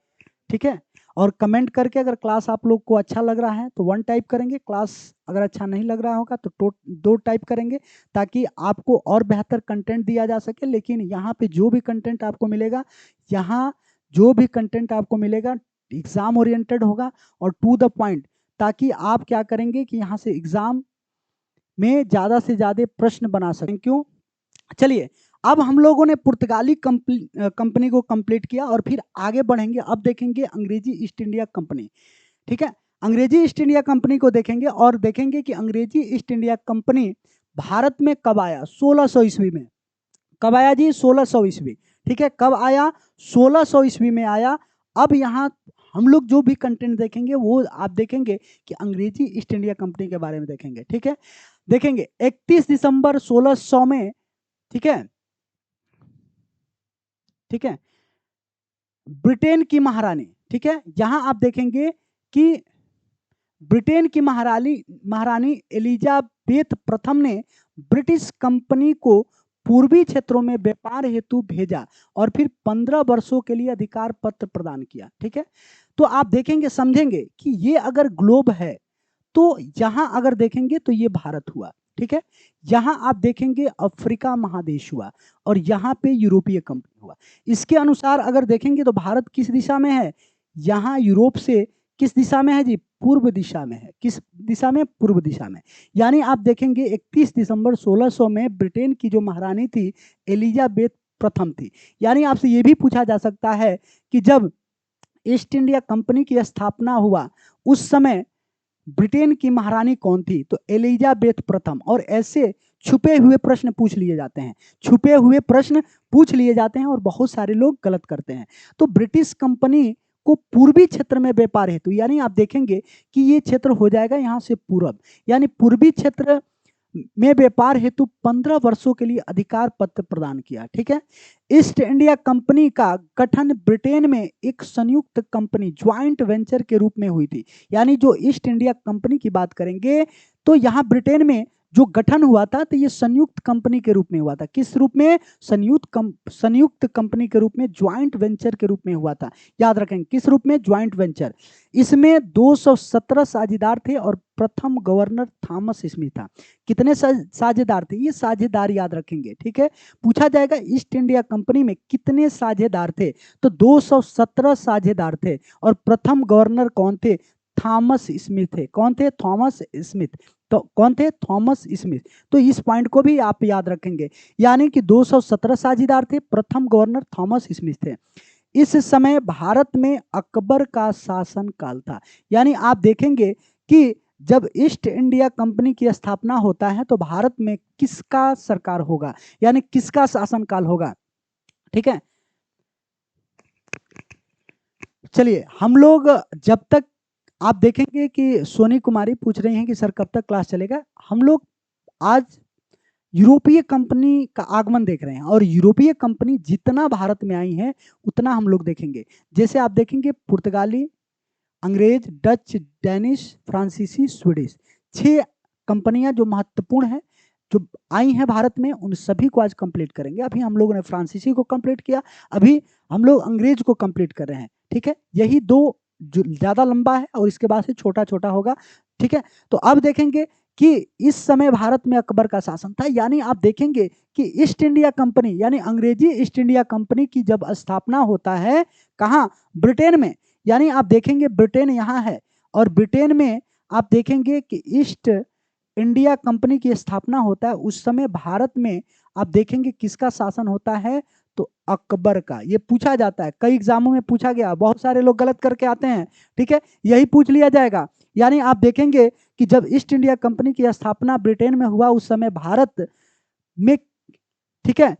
ठीक है, और कमेंट करके अगर क्लास आप लोग को अच्छा लग रहा है तो 1 टाइप करेंगे, क्लास अगर अच्छा नहीं लग रहा होगा तो 2 टाइप करेंगे ताकि आपको और बेहतर कंटेंट दिया जा सके। लेकिन यहाँ पे जो भी कंटेंट आपको मिलेगा, यहाँ जो भी कंटेंट आपको मिलेगा एग्जाम ओरिएंटेड होगा और टू द पॉइंट, ताकि आप क्या करेंगे कि यहाँ से एग्जाम में ज़्यादा से ज़्यादा प्रश्न बना सकें। क्यों? चलिए, अब हम लोगों ने पुर्तगाली कंपनी को कंप्लीट किया और फिर आगे बढ़ेंगे। अब देखेंगे अंग्रेजी ईस्ट इंडिया कंपनी। ठीक है, अंग्रेजी ईस्ट इंडिया कंपनी को देखेंगे और देखेंगे कि अंग्रेजी ईस्ट इंडिया कंपनी भारत में कब आया? 1600 ईस्वी में। कब आया जी? 1600 ईस्वी। ठीक है, कब आया? 1600 ईस्वी में आया। अब यहाँ हम लोग जो भी कंटेंट देखेंगे वो आप देखेंगे कि अंग्रेजी ईस्ट इंडिया कंपनी के बारे में देखेंगे। ठीक है, देखेंगे 31 दिसंबर 1600 में, ठीक है, ठीक है, ब्रिटेन की महारानी, ठीक है, यहां आप देखेंगे कि ब्रिटेन की महारानी एलिजाबेथ प्रथम ने ब्रिटिश कंपनी को पूर्वी क्षेत्रों में व्यापार हेतु भेजा और फिर 15 वर्षों के लिए अधिकार पत्र प्रदान किया। ठीक है, तो आप देखेंगे, समझेंगे कि ये अगर ग्लोब है तो यहां अगर देखेंगे तो ये भारत हुआ। ठीक है, यहां आप देखेंगे अफ्रीका महादेश हुआ और यहां पे यूरोपीय कंपनी हुआ। इसके अनुसार अगर देखेंगे तो भारत किस दिशा में है? यहां यूरोप से किस दिशा में है जी? पूर्व दिशा में है। किस दिशा में? पूर्व दिशा में। यानी आप देखेंगे 31 दिसंबर 1600 में ब्रिटेन की जो महारानी थी एलिजाबेथ प्रथम थी। यानी आपसे ये भी पूछा जा सकता है कि जब ईस्ट इंडिया कंपनी की स्थापना हुआ उस समय ब्रिटेन की महारानी कौन थी? तो एलिजाबेथ प्रथम। और ऐसे छुपे हुए प्रश्न पूछ लिए जाते हैं, छुपे हुए प्रश्न पूछ लिए जाते हैं और बहुत सारे लोग गलत करते हैं। तो ब्रिटिश कंपनी को पूर्वी क्षेत्र में व्यापार हेतु, यानी आप देखेंगे कि ये क्षेत्र हो जाएगा यहाँ से पूर्व, यानी पूर्वी क्षेत्र में व्यापार हेतु 15 वर्षों के लिए अधिकार पत्र प्रदान किया। ठीक है, ईस्ट इंडिया कंपनी का गठन ब्रिटेन में एक संयुक्त कंपनी ज्वाइंट वेंचर के रूप में हुई थी। यानी जो ईस्ट इंडिया कंपनी की बात करेंगे तो यहाँ ब्रिटेन में जो गठन हुआ था तो ये संयुक्त कंपनी के रूप में हुआ था। किस रूप में? संयुक्त कंपनी के रूप में, ज्वाइंट वेंचर के रूप में हुआ था। याद रखेंगे किस रूप में? Joint venture. इसमें 217 साझेदार थे और प्रथम गवर्नर थॉमस स्मिथ था। कितने साझेदार थे? ये साझेदार याद रखेंगे। ठीक है, पूछा जाएगा ईस्ट इंडिया कंपनी में कितने साझेदार थे, तो 217 साझेदार थे और प्रथम गवर्नर कौन थे? थॉमस स्मिथ थे। कौन थे? Thomas Smith. तो कौन थे? Thomas Smith. तो इस पॉइंट को भी आप याद रखेंगे, यानी कि 217 साझेदार थे, प्रथम गवर्नर थॉमस स्मिथ थे। इस समय भारत में अकबर का शासन काल था। यानी आप देखेंगे कि जब ईस्ट इंडिया कंपनी की स्थापना होता है तो भारत में किसका सरकार होगा, यानी किसका शासन काल होगा। ठीक है, चलिए हम लोग जब तक, आप देखेंगे कि सोनी कुमारी पूछ रही हैं कि सर कब तक क्लास चलेगा। हम लोग आज यूरोपीय कंपनी का आगमन देख रहे हैं और यूरोपीय कंपनी जितना भारत में आई है उतना हम लोग देखेंगे। जैसे आप देखेंगे पुर्तगाली, अंग्रेज, डच, डेनिश, फ्रांसीसी, स्वीडिश, 6 कंपनियां जो महत्वपूर्ण है जो आई हैं भारत में, उन सभी को आज कंप्लीट करेंगे। अभी हम लोगों ने फ्रांसीसी को कंप्लीट किया, अभी हम लोग अंग्रेज को कंप्लीट कर रहे हैं। ठीक है, यही 2 जो ज्यादा लंबा है और इसके बाद से छोटा छोटा होगा। ठीक है, तो अब देखेंगे कि इस समय भारत में अकबर का शासन था। यानी आप देखेंगे कि ईस्ट इंडिया कंपनी यानी अंग्रेजी ईस्ट इंडिया कंपनी की जब स्थापना होता है, कहाँ? ब्रिटेन में। यानी आप देखेंगे ब्रिटेन यहाँ है और ब्रिटेन में आप देखेंगे कि ईस्ट इंडिया कंपनी की स्थापना होता है। उस समय भारत में आप देखेंगे किसका शासन होता है, तो अकबर का। ये पूछा जाता है, कई एग्जामों में पूछा गया, बहुत सारे लोग गलत करके आते हैं। ठीक है, यही पूछ लिया जाएगा। यानी आप देखेंगे कि जब ईस्ट इंडिया कंपनी की स्थापना ब्रिटेन में हुआ उस समय भारत में, ठीक है,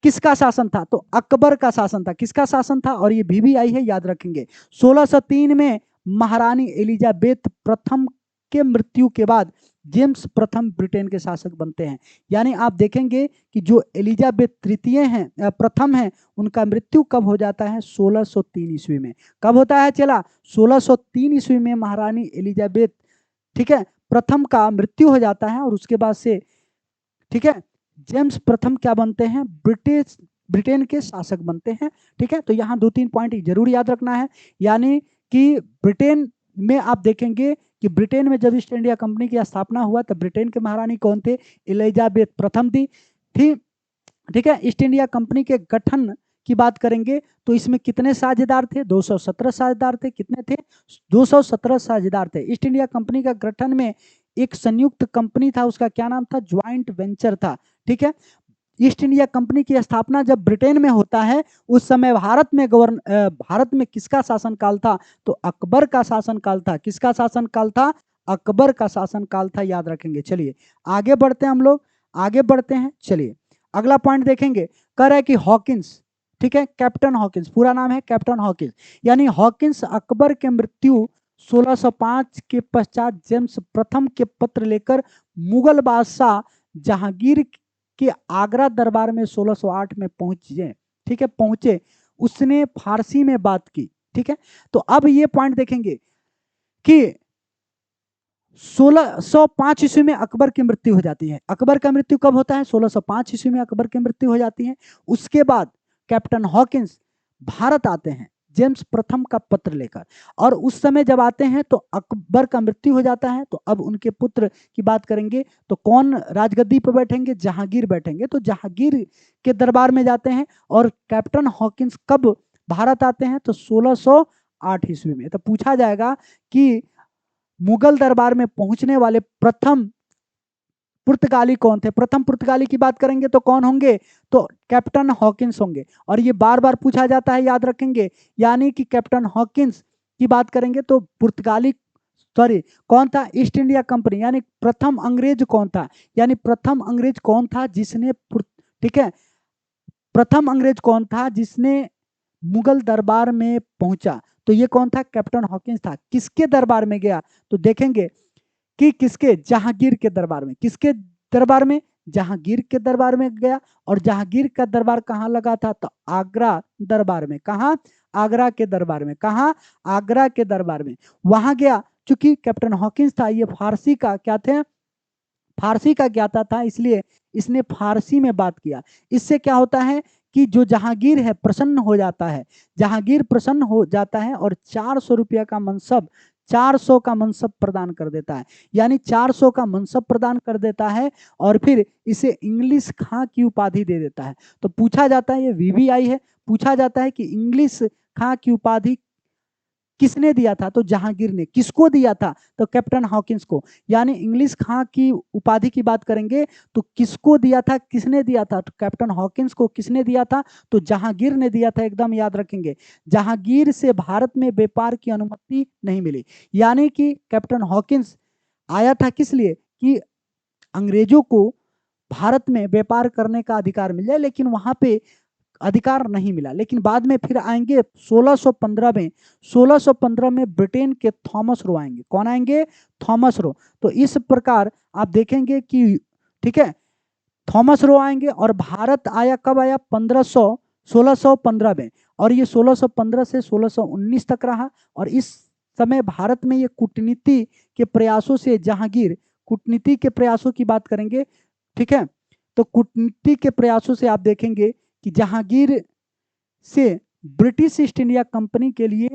किसका शासन था, तो अकबर का शासन था। किसका शासन था? और ये भी आई है, याद रखेंगे। 1603 में महारानी एलिजाबेथ प्रथम के मृत्यु के बाद जेम्स प्रथम ब्रिटेन के शासक बनते हैं। यानी आप देखेंगे कि जो एलिजाबेथ तृतीय हैं, प्रथम हैं, उनका मृत्यु कब हो जाता है? 1603 ईस्वी में। कब होता है चला? 1603 ईस्वी में महारानी एलिजाबेथ, ठीक है, प्रथम का मृत्यु हो जाता है और उसके बाद से, ठीक है, जेम्स प्रथम क्या बनते हैं? ब्रिटेन के शासक बनते हैं। ठीक है, तो यहाँ 2-3 पॉइंट जरूर याद रखना है। यानी कि ब्रिटेन में आप देखेंगे कि ब्रिटेन में जब ईस्ट इंडिया कंपनी की स्थापना हुआ तब ब्रिटेन के महारानी कौन थे? एलिजाबेथ प्रथम थी। ठीक है, ईस्ट इंडिया कंपनी के गठन की बात करेंगे तो इसमें कितने साझेदार थे? 217 साझेदार थे। कितने थे? 217 साझेदार थे। ईस्ट इंडिया कंपनी का गठन में एक संयुक्त कंपनी था, उसका क्या नाम था? ज्वाइंट वेंचर था। ठीक है, ईस्ट इंडिया कंपनी की स्थापना जब ब्रिटेन में होता है उस समय भारत में किसका शासनकाल था? तो अकबर का शासनकाल था। किसका शासनकाल था? अकबर का शासनकाल था, याद रखेंगे। चलिए आगे बढ़ते हैं, हम लोग आगे बढ़ते हैं। चलिए अगला पॉइंट देखेंगे, कह रहा है कि हॉकिंस, ठीक है, कैप्टन हॉकिंस, पूरा नाम है कैप्टन हॉकिंस। यानी हॉकिंस अकबर के मृत्यु 1605 के पश्चात जेम्स प्रथम के पत्र लेकर मुगल बादशाह जहांगीर के आगरा दरबार में 1608 में पहुंचे। ठीक है, पहुंचे, उसने फारसी में बात की। ठीक है, तो अब ये पॉइंट देखेंगे कि 1605 ईस्वी में अकबर की मृत्यु हो जाती है। अकबर का मृत्यु कब होता है? 1605 ईस्वी में अकबर की मृत्यु हो जाती है। उसके बाद कैप्टन हॉकिंस भारत आते हैं जेम्स प्रथम का पत्र लेकर, और उस समय जब आते हैं तो अकबर का मृत्यु हो जाता है। तो अब उनके पुत्र की बात करेंगे तो कौन राजगद्दी पर बैठेंगे? जहांगीर बैठेंगे। तो जहांगीर के दरबार में जाते हैं और कैप्टन हॉकिंस कब भारत आते हैं? तो 1608 ईस्वी में। तो पूछा जाएगा कि मुगल दरबार में पहुंचने वाले प्रथम पुर्तगाली कौन थे? प्रथम पुर्तगाली की बात करेंगे तो कौन होंगे? तो कैप्टन हॉकिंस होंगे। और ये बार बार पूछा जाता है, याद रखेंगे। यानी कि कैप्टन हॉकिंस की बात करेंगे तो पुर्तगाली, सॉरी, कौन था? East India company. यानी प्रथम अंग्रेज कौन था? यानी प्रथम अंग्रेज कौन था जिसने, ठीक है, प्रथम अंग्रेज कौन था जिसने मुगल दरबार में पहुंचा? तो ये कौन था? कैप्टन हॉकिंस था। किसके दरबार में गया? तो देखेंगे कि किसके, जहांगीर के दरबार में। किसके दरबार में, जहांगीर के दरबार में गया। और जहांगीर का दरबार कहाँ लगा था, तो आगरा दरबार में। कहाँ, आगरा के दरबार में। कहाँ, आगरा के दरबार में वहां गया। चूंकि कैप्टन हॉकिंस था ये फारसी का क्या थे, फारसी का ज्ञाता था, इसलिए इसने फारसी में बात किया। इससे क्या होता है कि जो जहांगीर है प्रसन्न हो जाता है, जहांगीर प्रसन्न हो जाता है और 400 रुपया का मनसब, 400 का मनसब प्रदान कर देता है। यानी 400 का मनसब प्रदान कर देता है और फिर इसे इंग्लिश खां की उपाधि दे देता है। तो पूछा जाता है, ये वीवीआई है, पूछा जाता है कि इंग्लिश खां की उपाधि किसने दिया था, तो जहांगीर ने। किसको दिया था, तो कैप्टन हॉकिंस को। यानी इंग्लिश खां की उपाधि की बात करेंगे तो किसको दिया था, किसने दिया था, तो कैप्टन हॉकिंस को। किसने दिया था, तो जहांगीर ने दिया था, एकदम याद रखेंगे। जहांगीर से भारत में व्यापार की अनुमति नहीं मिली। यानी कि कैप्टन हॉकिंस आया था किस लिए, कि अंग्रेजों को भारत में व्यापार करने का अधिकार मिल जाए, लेकिन वहां पे अधिकार नहीं मिला। लेकिन बाद में फिर आएंगे 1615 में, 1615 में ब्रिटेन के थॉमस रो आएंगे। कौन आएंगे, थॉमस रो। तो इस प्रकार आप देखेंगे कि ठीक है, थॉमस रो आएंगे। और भारत आया कब आया, 1615 में। और ये 1615 से 1619 तक रहा। और इस समय भारत में ये कूटनीति के प्रयासों से जहांगीर, कूटनीति के प्रयासों की बात करेंगे, ठीक है। तो कूटनीति के प्रयासों से आप देखेंगे कि जहांगीर से ब्रिटिश ईस्ट इंडिया कंपनी के लिए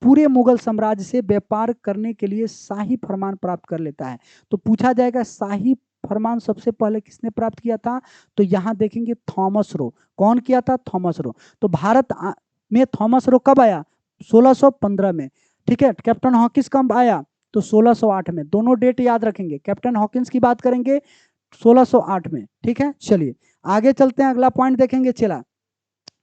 पूरे मुगल साम्राज्य से व्यापार करने के लिए शाही फरमान प्राप्त कर लेता है। तो पूछा जाएगा शाही फरमान सबसे पहले किसने प्राप्त किया था, तो यहां देखेंगे थॉमस रो। कौन किया था, थॉमस रो। तो भारत में थॉमस रो कब आया, 1615 में। ठीक है, कैप्टन हॉकिंस कब आया, तो 1608 में। दोनों डेट याद रखेंगे। कैप्टन हॉकिंस की बात करेंगे 1608 में। ठीक है, चलिए आगे चलते हैं, अगला पॉइंट देखेंगे। चला,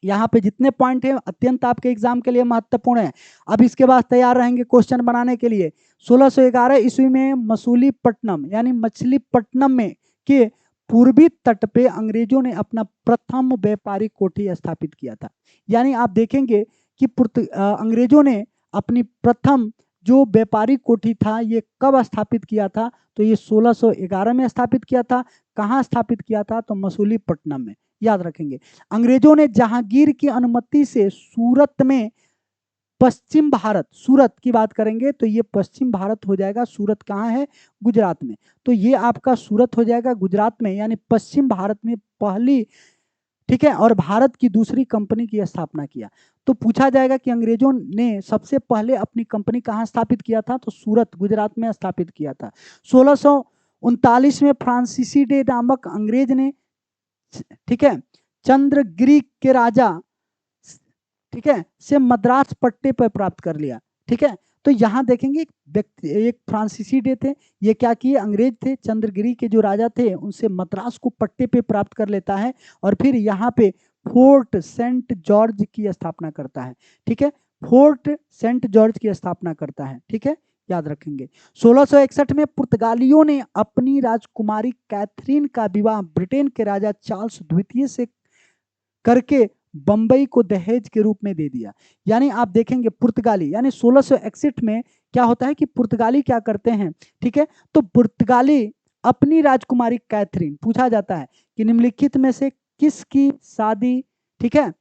यहाँ पे जितने पॉइंट हैं अत्यंत आपके एग्जाम के लिए महत्वपूर्ण है। अब इसके बाद तैयार रहेंगे क्वेश्चन बनाने के लिए। 1611 ईस्वी में मसूलीपट्टनम यानी मछलीपट्टनम में के पूर्वी तट पे अंग्रेजों ने अपना प्रथम व्यापारिक कोठी स्थापित किया था। यानी आप देखेंगे कि अंग्रेजों ने अपनी प्रथम जो व्यापारिक कोठी था ये कब स्थापित किया था, तो ये 1611 में स्थापित किया था। कहाँ स्थापित किया था, तो मसूलीपट्टनम में। याद रखेंगे। अंग्रेजों ने जहांगीर की अनुमति से सूरत में, पश्चिम भारत, सूरत की बात करेंगे तो ये पश्चिम भारत हो जाएगा। सूरत कहाँ है, गुजरात में। तो ये आपका सूरत हो जाएगा गुजरात में, यानी पश्चिम भारत में पहली, ठीक है, और भारत की दूसरी कंपनी की स्थापना किया। तो पूछा जाएगा कि अंग्रेजों ने सबसे पहले अपनी कंपनी कहाँ स्थापित किया था, तो सूरत गुजरात में स्थापित किया था। 1639 में फ्रांसीसी डे नामक अंग्रेज ने, ठीक है, चंद्रगिरी के राजा, ठीक है, से मद्रास पट्टे पर प्राप्त कर लिया। ठीक है, तो यहां देखेंगे एक फ्रांसीसी डे थे, ये क्या किए, अंग्रेज थे, चंद्रगिरी के जो राजा थे उनसे मद्रास को पट्टे पे प्राप्त कर लेता है और फिर यहाँ पे फोर्ट सेंट जॉर्ज की स्थापना करता है। ठीक है, फोर्ट सेंट जॉर्ज की स्थापना करता है। ठीक है, याद रखेंगे। 1661 में पुर्तगालियों ने अपनी राजकुमारी कैथरीन का विवाह ब्रिटेन के राजा चार्ल्स द्वितीय से करके बंबई को दहेज के रूप में दे दिया। यानी आप देखेंगे पुर्तगाली, यानी 1661 में क्या होता है कि पुर्तगाली क्या करते हैं, ठीक है, तो पुर्तगाली अपनी राजकुमारी कैथरीन, पूछा जाता है कि निम्नलिखित में से किसकी शादी, ठीक है,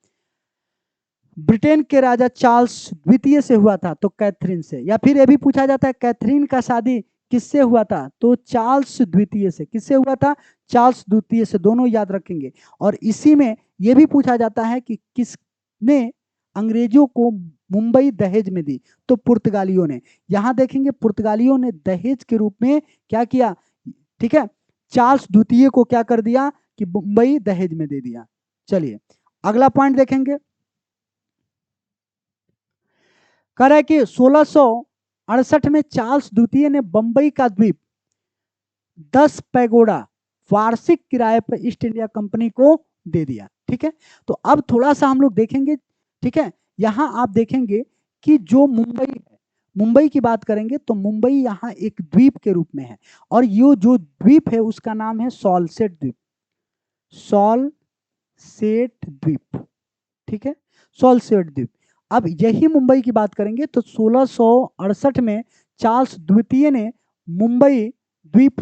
ब्रिटेन के राजा चार्ल्स द्वितीय से हुआ था, तो कैथरीन से। या फिर यह भी पूछा जाता है कैथरीन का शादी किससे हुआ था, तो चार्ल्स द्वितीय से। किससे हुआ था, चार्ल्स द्वितीय से। दोनों याद रखेंगे। और इसी में यह भी पूछा जाता है कि किसने अंग्रेजों को मुंबई दहेज में दी, तो पुर्तगालियों ने। यहां देखेंगे पुर्तगालियों ने दहेज के रूप में क्या किया, ठीक है, चार्ल्स द्वितीय को क्या कर दिया कि मुंबई दहेज में दे दिया। चलिए अगला पॉइंट देखेंगे। कह रहा है कि 1668 में चार्ल्स द्वितीय ने बंबई का द्वीप 10 पैगोडा वार्षिक किराए पर ईस्ट इंडिया कंपनी को दे दिया। ठीक है, तो अब थोड़ा सा हम लोग देखेंगे। ठीक है, यहां आप देखेंगे कि जो मुंबई है, मुंबई की बात करेंगे तो मुंबई यहाँ एक द्वीप के रूप में है और ये जो द्वीप है उसका नाम है सॉलसेट द्वीप, सॉलसेट द्वीप। ठीक है, सॉलसेट द्वीप। अब यही मुंबई की बात करेंगे तो 1668 में चार्ल्स द्वितीय ने मुंबई द्वीप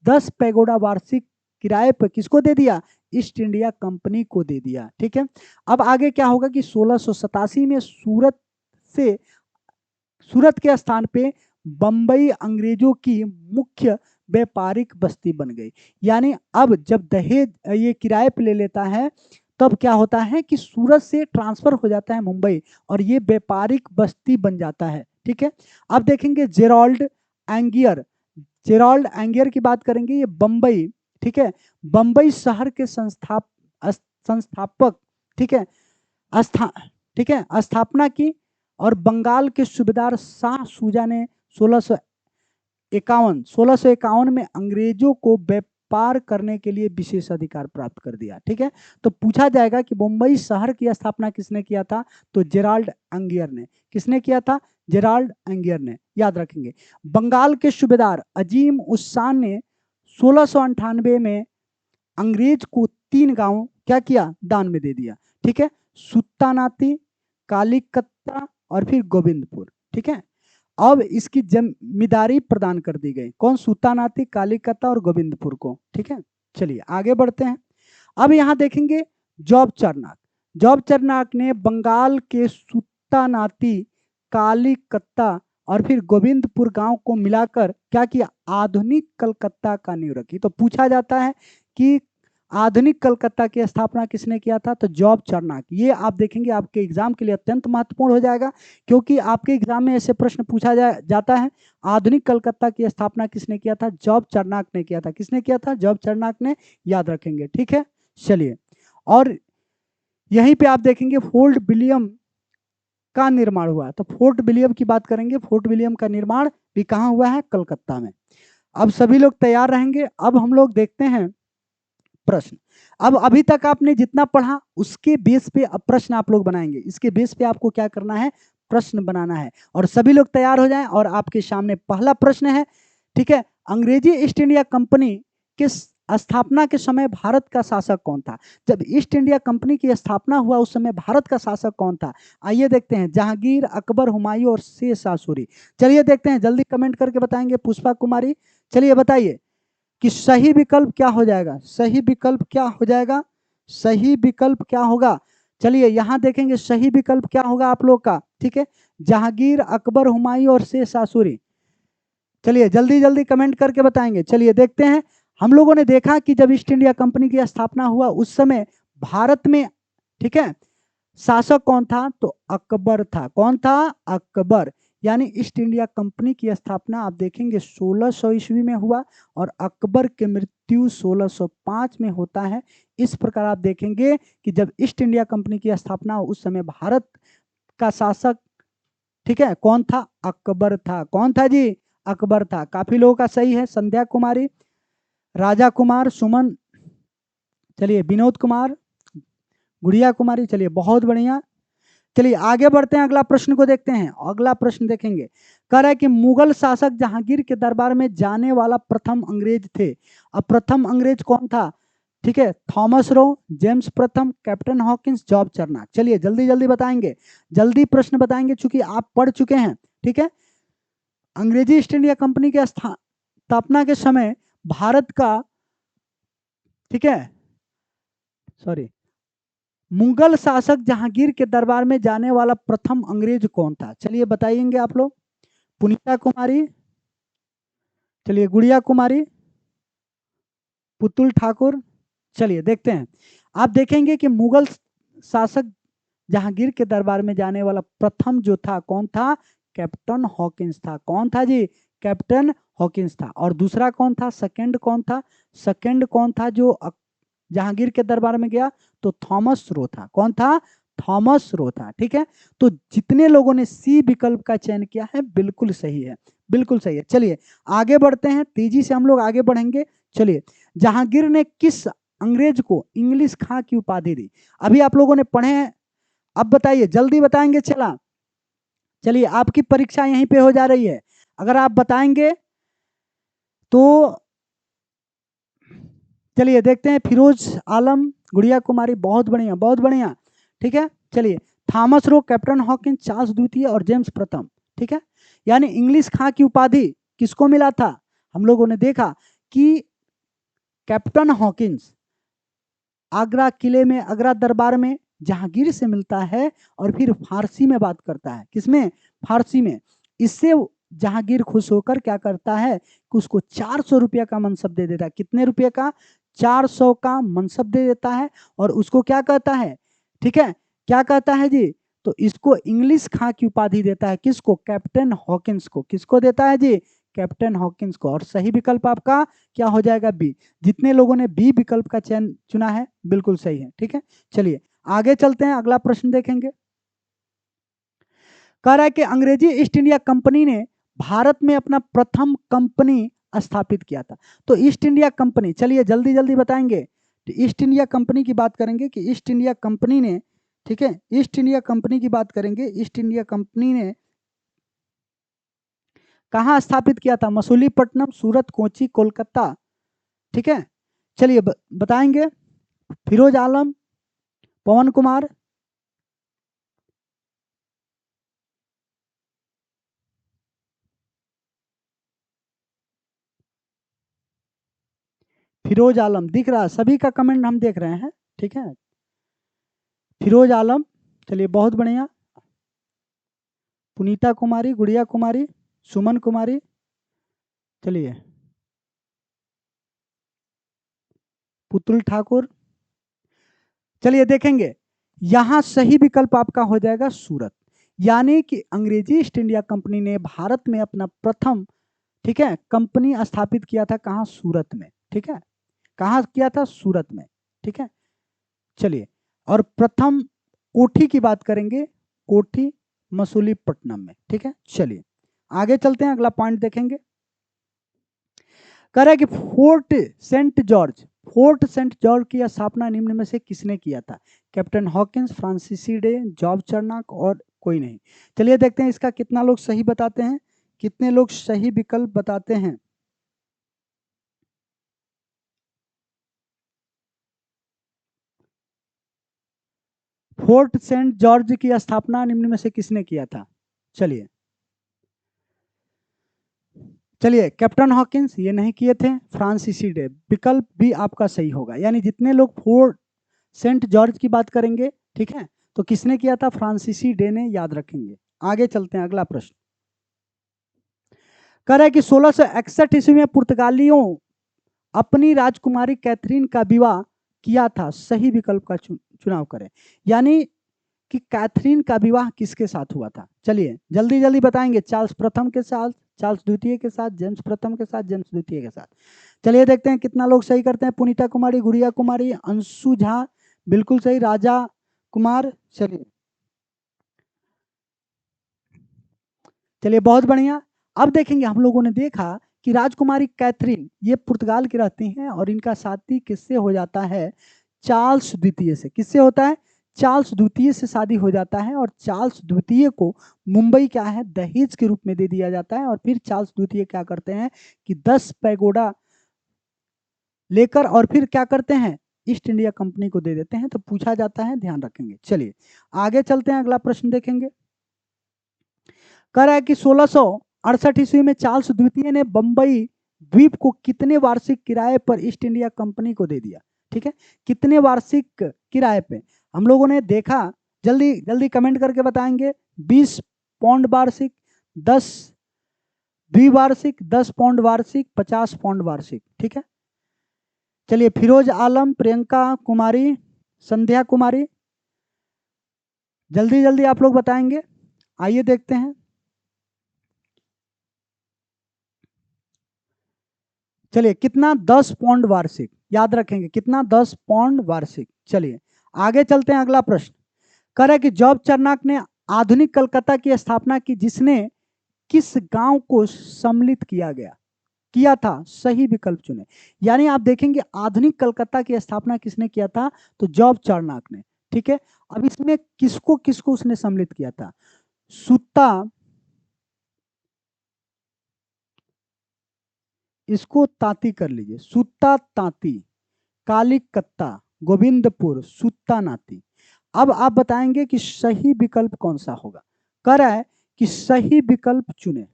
10 पैगोडा वार्षिक किराए पर किसको दे दिया? ईस्ट इंडिया कंपनी को दे दिया। ठीक है, अब आगे क्या होगा कि 1687 में सूरत के स्थान पे बंबई अंग्रेजों की मुख्य व्यापारिक बस्ती बन गई। यानी अब जब दहेज ये किराए पे ले लेता है तब क्या होता है कि सूरत से ट्रांसफर हो जाता है मुंबई और ये व्यापारिक बस्ती बन जाता है। ठीक है, अब देखेंगे जेराल्ड एंगियर की बात करेंगे। ये बंबई, ठीक है, बंबई शहर के संस्थापक, ठीक है, स्थापना की और बंगाल के सूबेदार शाह सूजा ने 1651 में अंग्रेजों को व्यापार करने के लिए विशेष अधिकार प्राप्त कर दिया। ठीक है, तो पूछा जाएगा कि मुंबई शहर की स्थापना किसने किया था? तो जेराल्ड एंगियर ने। किसने किया था? जेराल्ड एंगियर ने, याद रखेंगे। बंगाल के सूबेदार अजीम उस्सान ने 1698 में अंग्रेज को 3 गांव क्या किया? दान में दे दिया। ठीक है, सुत्तानाती, कालीकत्ता और फिर गोविंदपुर। ठीक है, अब इसकी जमींदारी प्रदान कर दी गई। कौन? सुत्तानाती, कालीकत्ता और गोविंदपुर को। ठीक है, चलिए आगे बढ़ते हैं। अब यहां देखेंगे जॉब चरनाक ने बंगाल के सुत्तानाती, कालीकत्ता और फिर गोविंदपुर गांव को मिलाकर क्या किया? आधुनिक कलकत्ता का नींव रखी। तो पूछा जाता है कि आधुनिक कलकत्ता की स्थापना किसने किया था? तो जॉब चरनाक। ये आप देखेंगे आपके एग्जाम के लिए अत्यंत महत्वपूर्ण हो जाएगा, क्योंकि आपके एग्जाम में ऐसे प्रश्न पूछा जाता है। आधुनिक कलकत्ता की स्थापना किसने किया था? जॉब चरनाक ने किया था। किसने किया था? जॉब चरनाक ने, याद रखेंगे। ठीक है, चलिए, और यहीं पे आप देखेंगे फोर्ट विलियम का निर्माण हुआ। तो फोर्ट विलियम की बात करेंगे। फोर्ट विलियम का निर्माण भी कहाँ हुआ है? कलकत्ता में। अब सभी लोग तैयार रहेंगे। अब हम लोग देखते हैं प्रश्न। अब अभी तक आपने जितना पढ़ा उसके बेस पे अब प्रश्न आप लोग बनाएंगे। इसके बेस पे आपको क्या करना है? प्रश्न बनाना है। और सभी लोग तैयार हो जाएं और आपके सामने पहला प्रश्न है। ठीक है, अंग्रेजी ईस्ट इंडिया कंपनी के स्थापना के समय भारत का शासक कौन था? जब ईस्ट इंडिया कंपनी की स्थापना हुआ उस समय भारत का शासक कौन था? आइए देखते हैं। जहांगीर, अकबर, हुमायूं और शेर शाह सूरी। चलिए देखते हैं, जल्दी कमेंट करके बताएंगे। पुष्पा कुमारी, चलिए बताइए कि सही विकल्प क्या हो जाएगा? सही विकल्प क्या हो जाएगा? सही विकल्प क्या होगा? चलिए यहां देखेंगे सही विकल्प क्या होगा आप लोग का। ठीक है, जहांगीर, अकबर, हुमायूं और शेर शाह सूरी। चलिए जल्दी जल्दी कमेंट करके बताएंगे। चलिए देखते हैं। हम लोगों ने देखा कि जब ईस्ट इंडिया कंपनी की स्थापना हुआ उस समय भारत में, ठीक है, शासक कौन था? तो अकबर था। कौन था? अकबर। यानी ईस्ट इंडिया कंपनी की स्थापना आप देखेंगे 1600 ईस्वी में हुआ और अकबर की मृत्यु 1605 में होता है। इस प्रकार आप देखेंगे कि जब ईस्ट इंडिया कंपनी की स्थापना हो उस समय भारत का शासक, ठीक है, कौन था? अकबर था। कौन था जी? अकबर था। काफी लोगों का सही है। संध्या कुमारी, राजा कुमार, सुमन, चलिए विनोद कुमार, गुड़िया कुमारी, चलिए बहुत बढ़िया। चलिए आगे बढ़ते हैं, अगला प्रश्न को देखते हैं। अगला प्रश्न देखेंगे, कह रहा है कि मुगल शासक जहांगीर के दरबार में जाने वाला प्रथम अंग्रेज थे। अब प्रथम अंग्रेज कौन था? ठीक है, थॉमस रो, जेम्स प्रथम, कैप्टन हॉकिंस, जॉब चरनाक। चलिए जल्दी जल्दी बताएंगे, जल्दी प्रश्न बताएंगे चूंकि आप पढ़ चुके हैं। ठीक है, अंग्रेजी ईस्ट इंडिया कंपनी के स्थापना के समय भारत का, ठीक है, सॉरी, मुगल शासक जहांगीर के दरबार में जाने वाला प्रथम अंग्रेज कौन था? चलिए बताइएंगे आप लोग। पुनीता कुमारी, चलिए गुड़िया कुमारी, पुतुल ठाकुर। चलिए देखते हैं। आप देखेंगे कि मुगल शासक जहांगीर के दरबार में जाने वाला प्रथम जो था कौन था? कैप्टन हॉकिंस था। कौन था जी? कैप्टन हॉकिंस था। और दूसरा कौन था? सेकंड कौन था? सेकंड कौन था जो जहांगीर के दरबार में गया? तो थॉमस रो था। कौन था? थॉमस रो था। ठीक है, तो जितने लोगों ने सी विकल्प का चयन किया है बिल्कुल सही है, बिल्कुल सही है। चलिए आगे बढ़ते हैं, तेजी से हम लोग आगे बढ़ेंगे। चलिए, जहांगीर ने किस अंग्रेज को इंग्लिश खां की उपाधि दी? अभी आप लोगों ने पढ़े हैं, अब बताइए, जल्दी बताएंगे। चला, चलिए आपकी परीक्षा यहीं पे हो जा रही है, अगर आप बताएंगे तो चलिए देखते हैं। फिरोज आलम, गुड़िया कुमारी, बहुत बढ़िया बहुत बढ़िया। ठीक है, चलिए, Thomas Roe, captain Hawkins, Charles द्वितीय और जेम्स प्रथम। ठीक है, यानी इंग्लिश खां की उपाधि किसको मिला था? हम लोगों ने देखा कि कैप्टन हॉकिंस आगरा किले में, आगरा दरबार में जहांगीर से मिलता है और फिर फारसी में बात करता है। किसमें? फारसी में। इससे जहांगीर खुश होकर क्या करता है कि उसको 400 रुपया का मनसब दे देता है। कितने रुपये का? 400 का मनसब दे देता है। और उसको क्या कहता है, ठीक है, क्या कहता है जी? तो इसको इंग्लिश खां की उपाधि देता है। किसको? कैप्टन हॉकिंस को। किसको देता है जी? कैप्टन हॉकिंस को। और सही विकल्प आपका क्या हो जाएगा? बी। जितने लोगों ने बी विकल्प का चयन चुना है बिल्कुल सही है। ठीक है, चलिए आगे चलते हैं, अगला प्रश्न देखेंगे। कह रहा है कि अंग्रेजी ईस्ट इंडिया कंपनी ने भारत में अपना प्रथम कंपनी स्थापित किया था। तो ईस्ट इंडिया कंपनी, चलिए जल्दी जल्दी बताएंगे। तो ईस्ट इंडिया कंपनी की बात करेंगे कि ईस्ट इंडिया कंपनी ने, ठीक है, ईस्ट इंडिया कंपनी की बात करेंगे। ईस्ट इंडिया कंपनी ने कहाँ स्थापित किया था? मसूलीपट्टनम, सूरत, कोची, कोलकाता। ठीक है, चलिए बताएंगे। फिरोज आलम, पवन कुमार, फिरोज आलम दिख रहा है? सभी का कमेंट हम देख रहे हैं। ठीक है, फिरोज आलम, चलिए बहुत बढ़िया। पुनीता कुमारी, गुड़िया कुमारी, सुमन कुमारी, चलिए पुतुल ठाकुर। चलिए देखेंगे, यहां सही विकल्प आपका हो जाएगा सूरत। यानी कि अंग्रेजी ईस्ट इंडिया कंपनी ने भारत में अपना प्रथम, ठीक है, कंपनी स्थापित किया था। कहाँ? सूरत में। ठीक है, कहाँ किया था? सूरत में। ठीक है, चलिए, और प्रथम कोठी की बात करेंगे, कोठी मसूलीपट्टनम में। ठीक है, चलिए आगे चलते हैं, अगला पॉइंट देखेंगे। कह रहा है कि फोर्ट सेंट जॉर्ज की स्थापना निम्न में से किसने किया था? कैप्टन हॉकिंस, फ्रांसीसी डे, जॉब चर्नक और कोई नहीं। चलिए देखते हैं इसका कितना लोग सही बताते हैं, कितने लोग सही विकल्प बताते हैं। फोर्ट सेंट जॉर्ज की स्थापना निम्न में से किसने किया था? चलिए चलिए, कैप्टन हॉकिंस ये नहीं किए थे, फ्रांसीसी डे, विकल्प भी आपका सही होगा। यानी जितने लोग फोर्ट सेंट जॉर्ज की बात करेंगे, ठीक है, तो किसने किया था? फ्रांसीसी डे ने, याद रखेंगे। आगे चलते हैं, अगला प्रश्न कह रहा है कि 1661 ईस्वी में पुर्तगालियों अपनी राजकुमारी कैथरीन का विवाह किया था। सही विकल्प का चुनाव करें। यानी कि कैथरीन का विवाह किसके साथ हुआ था? चलिए जल्दी जल्दी बताएंगे। चार्ल्स प्रथम के साथ, चार्ल्स द्वितीय के साथ, जेम्स प्रथम के साथ, जेम्स द्वितीय के साथ। चलिए देखते हैं कितना लोग सही करते हैं। पुनीता कुमारी, गुड़िया कुमारी, अंशु झा बिल्कुल सही, राजा कुमार, चलिए चलिए बहुत बढ़िया। अब देखेंगे, हम लोगों ने देखा कि राजकुमारी कैथरीन ये पुर्तगाल की रहती हैं और इनका शादी किससे हो जाता है? चार्ल्स द्वितीय से। किससे होता है? चार्ल्स द्वितीय से शादी हो जाता है। और चार्ल्स द्वितीय को मुंबई क्या है? दहेज के रूप में दे दिया जाता है। और फिर चार्ल्स द्वितीय क्या करते हैं कि 10 पैगोडा लेकर और फिर क्या करते हैं? ईस्ट इंडिया कंपनी को दे देते हैं। तो पूछा जाता है, ध्यान रखेंगे। चलिए आगे चलते हैं, अगला प्रश्न देखेंगे। कह रहा है कि 1668 ईस्वी में चार्ल्स द्वितीय ने बंबई द्वीप को कितने वार्षिक किराए पर ईस्ट इंडिया कंपनी को दे दिया? ठीक है, कितने वार्षिक किराए पे? हम लोगों ने देखा, जल्दी जल्दी कमेंट करके बताएंगे। 20 पौंड वार्षिक, 10 द्विवार्षिक, 10 पौंड वार्षिक, 50 पौंड वार्षिक। ठीक है, चलिए फिरोज आलम, प्रियंका कुमारी, संध्या कुमारी, जल्दी जल्दी आप लोग बताएंगे। आइए देखते हैं। चलिए कितना? 10 पौंड वार्षिक, याद रखेंगे कितना? 10 पौंड वार्षिक। चलिए आगे चलते हैं, अगला प्रश्न कह रहा है कि जॉब चर्नक ने आधुनिक कलकत्ता की स्थापना की, जिसने किस गांव को सम्मिलित किया था? सही विकल्प चुने। यानी आप देखेंगे आधुनिक कलकत्ता की स्थापना किसने किया था? तो जॉब चार्नक ने। ठीक है, अब इसमें किसको किसको उसने सम्मिलित किया था? सुत्ता, इसको तांती कर लीजिए, सुत्ता तांती, कालिकत्ता, गोविंदपुर, सुत्ता नाती। अब आप बताएंगे कि सही विकल्प कौन सा होगा। कह रहा है कि सही विकल्प चुने।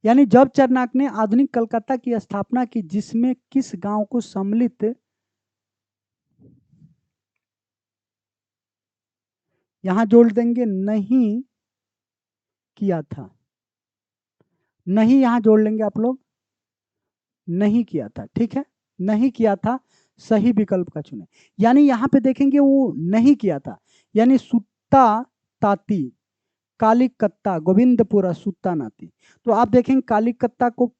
यानी जब चरनाक ने आधुनिक कलकत्ता की स्थापना की, जिसमें किस गांव को सम्मिलित, यहां जोड़ देंगे नहीं किया था, नहीं यहां जोड़ लेंगे आप लोग, नहीं किया था, ठीक है, नहीं किया था, सही विकल्प का चुने। यानी यहां पे देखेंगे वो नहीं किया था, यानी सुत्ता ताती, कालिकत्ता, गोविंदपुरा, सुत्ता नाती। तो आप देखेंगे कालिकत्ता को,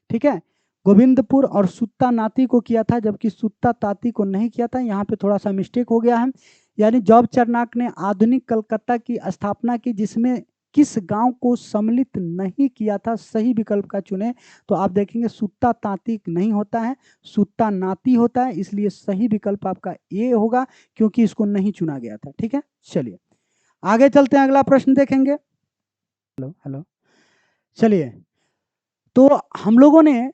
ठीक है, गोविंदपुर और सुत्ता नाती को किया था, जबकि सुत्ता ताती को नहीं किया था। यहाँ पे थोड़ा सा मिस्टेक हो गया है। यानी जॉब चरनाक ने आधुनिक कलकत्ता की स्थापना की, जिसमें किस गांव को सम्मिलित नहीं किया था, सही विकल्प का चुने। तो आप देखेंगे सुत्ता ताती नहीं होता है, सुत्ता नाती होता है, इसलिए सही विकल्प आपका ए होगा, क्योंकि इसको नहीं चुना गया था। ठीक है, चलिए आगे चलते हैं, अगला प्रश्न देखेंगे। हेलो हेलो, चलिए, तो हम लोगों ने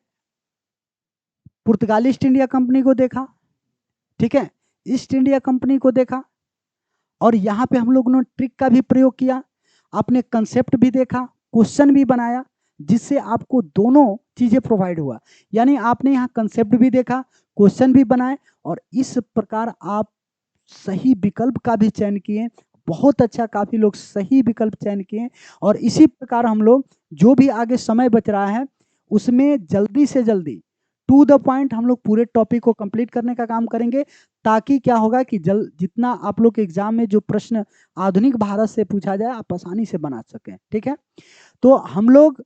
पुर्तगाली ईस्ट इंडिया कंपनी को देखा, ठीक है, ईस्ट इंडिया कंपनी को देखा, और यहाँ पे हम लोगों ने ट्रिक का भी प्रयोग किया, आपने कंसेप्ट भी देखा, क्वेश्चन भी बनाया, जिससे आपको दोनों चीजें प्रोवाइड हुआ। यानी आपने यहाँ कंसेप्ट भी देखा, क्वेश्चन भी बनाए, और इस प्रकार आप सही विकल्प का भी चयन किए। बहुत अच्छा, काफी लोग सही विकल्प चयन किए। और इसी प्रकार हम लोग जो भी आगे समय बच रहा है उसमें जल्दी से जल्दी टू द पॉइंट हम लोग पूरे टॉपिक को कंप्लीट करने का काम करेंगे, ताकि क्या होगा कि जितना आप लोग के एग्जाम में जो प्रश्न आधुनिक भारत से पूछा जाए आप आसानी से बना सकें। ठीक है, तो हम लोग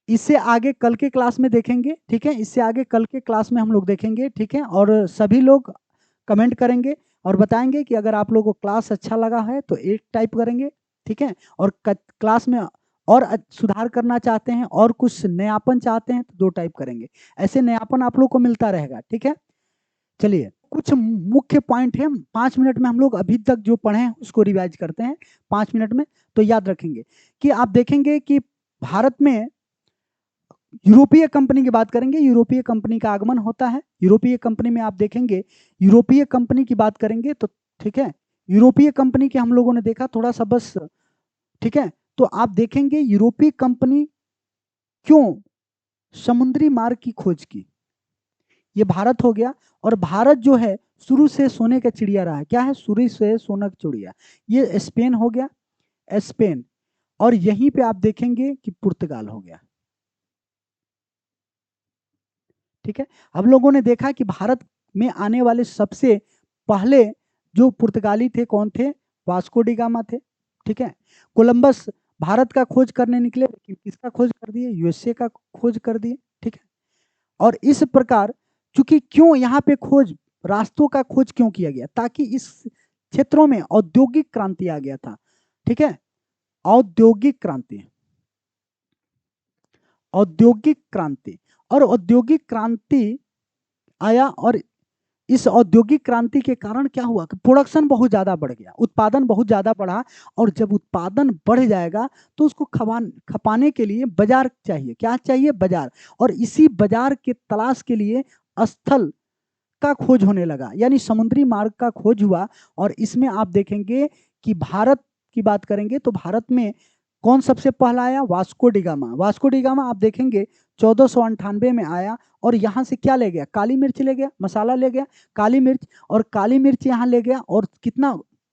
इससे आगे कल के क्लास में देखेंगे। ठीक है, इससे आगे कल के क्लास में हम लोग देखेंगे। ठीक है, और सभी लोग कमेंट करेंगे और बताएंगे कि अगर आप लोगों को क्लास अच्छा लगा है तो एक टाइप करेंगे, ठीक है, और क्लास में और सुधार करना चाहते हैं और कुछ नयापन चाहते हैं तो 2 टाइप करेंगे। ऐसे नयापन आप लोग को मिलता रहेगा। ठीक है, चलिए कुछ मुख्य पॉइंट है, 5 मिनट में हम लोग अभी तक जो पढ़े हैं उसको रिवाइज करते हैं 5 मिनट में। तो याद रखेंगे कि आप देखेंगे कि भारत में यूरोपीय कंपनी की बात करेंगे, यूरोपीय कंपनी का आगमन होता है। यूरोपीय कंपनी में आप देखेंगे, यूरोपीय कंपनी की बात करेंगे तो ठीक है, यूरोपीय कंपनी के हम लोगों ने देखा थोड़ा सा बस। ठीक है, तो आप देखेंगे यूरोपीय कंपनी क्यों समुद्री मार्ग की खोज की, ये भारत हो गया। और भारत जो है शुरू से सोने का चिड़िया रहा है, क्या है, शुरू से सोना का चिड़िया, ये स्पेन हो गया, स्पेन। और यहीं पे आप देखेंगे कि पुर्तगाल हो गया। ठीक है, हम लोगों ने देखा कि भारत में आने वाले सबसे पहले जो पुर्तगाली थे कौन थे, वास्को डी गामा थे। ठीक है, कोलंबस भारत का खोज करने निकले, लेकिन किसका खोज कर दिए, यूएसए का खोज कर दिए। ठीक है, और इस प्रकार चूंकि क्यों यहाँ पे खोज, रास्तों का खोज क्यों किया गया, ताकि इस क्षेत्रों में औद्योगिक क्रांति आ गया था। ठीक है, औद्योगिक क्रांति, औद्योगिक क्रांति, और औद्योगिक क्रांति आया, और इस औद्योगिक क्रांति के कारण क्या हुआ कि प्रोडक्शन बहुत ज्यादा बढ़ गया, उत्पादन बहुत ज्यादा बढ़ा। और जब उत्पादन बढ़ जाएगा तो उसको खपाने के लिए बाजार चाहिए, क्या चाहिए, बाजार। और इसी बाजार के तलाश के लिए स्थल का खोज होने लगा, यानी समुद्री मार्ग का खोज हुआ। और इसमें आप देखेंगे कि भारत की बात करेंगे तो भारत में कौन सबसे पहला आया, Vasco da gamma. Vasco da gamma आप देखेंगे 1498 में आया, और यहाँ से क्या ले गया, काली मिर्च ले गया, मसाला ले गया, काली मिर्च, और काली मिर्च यहाँ ले गया, और कितना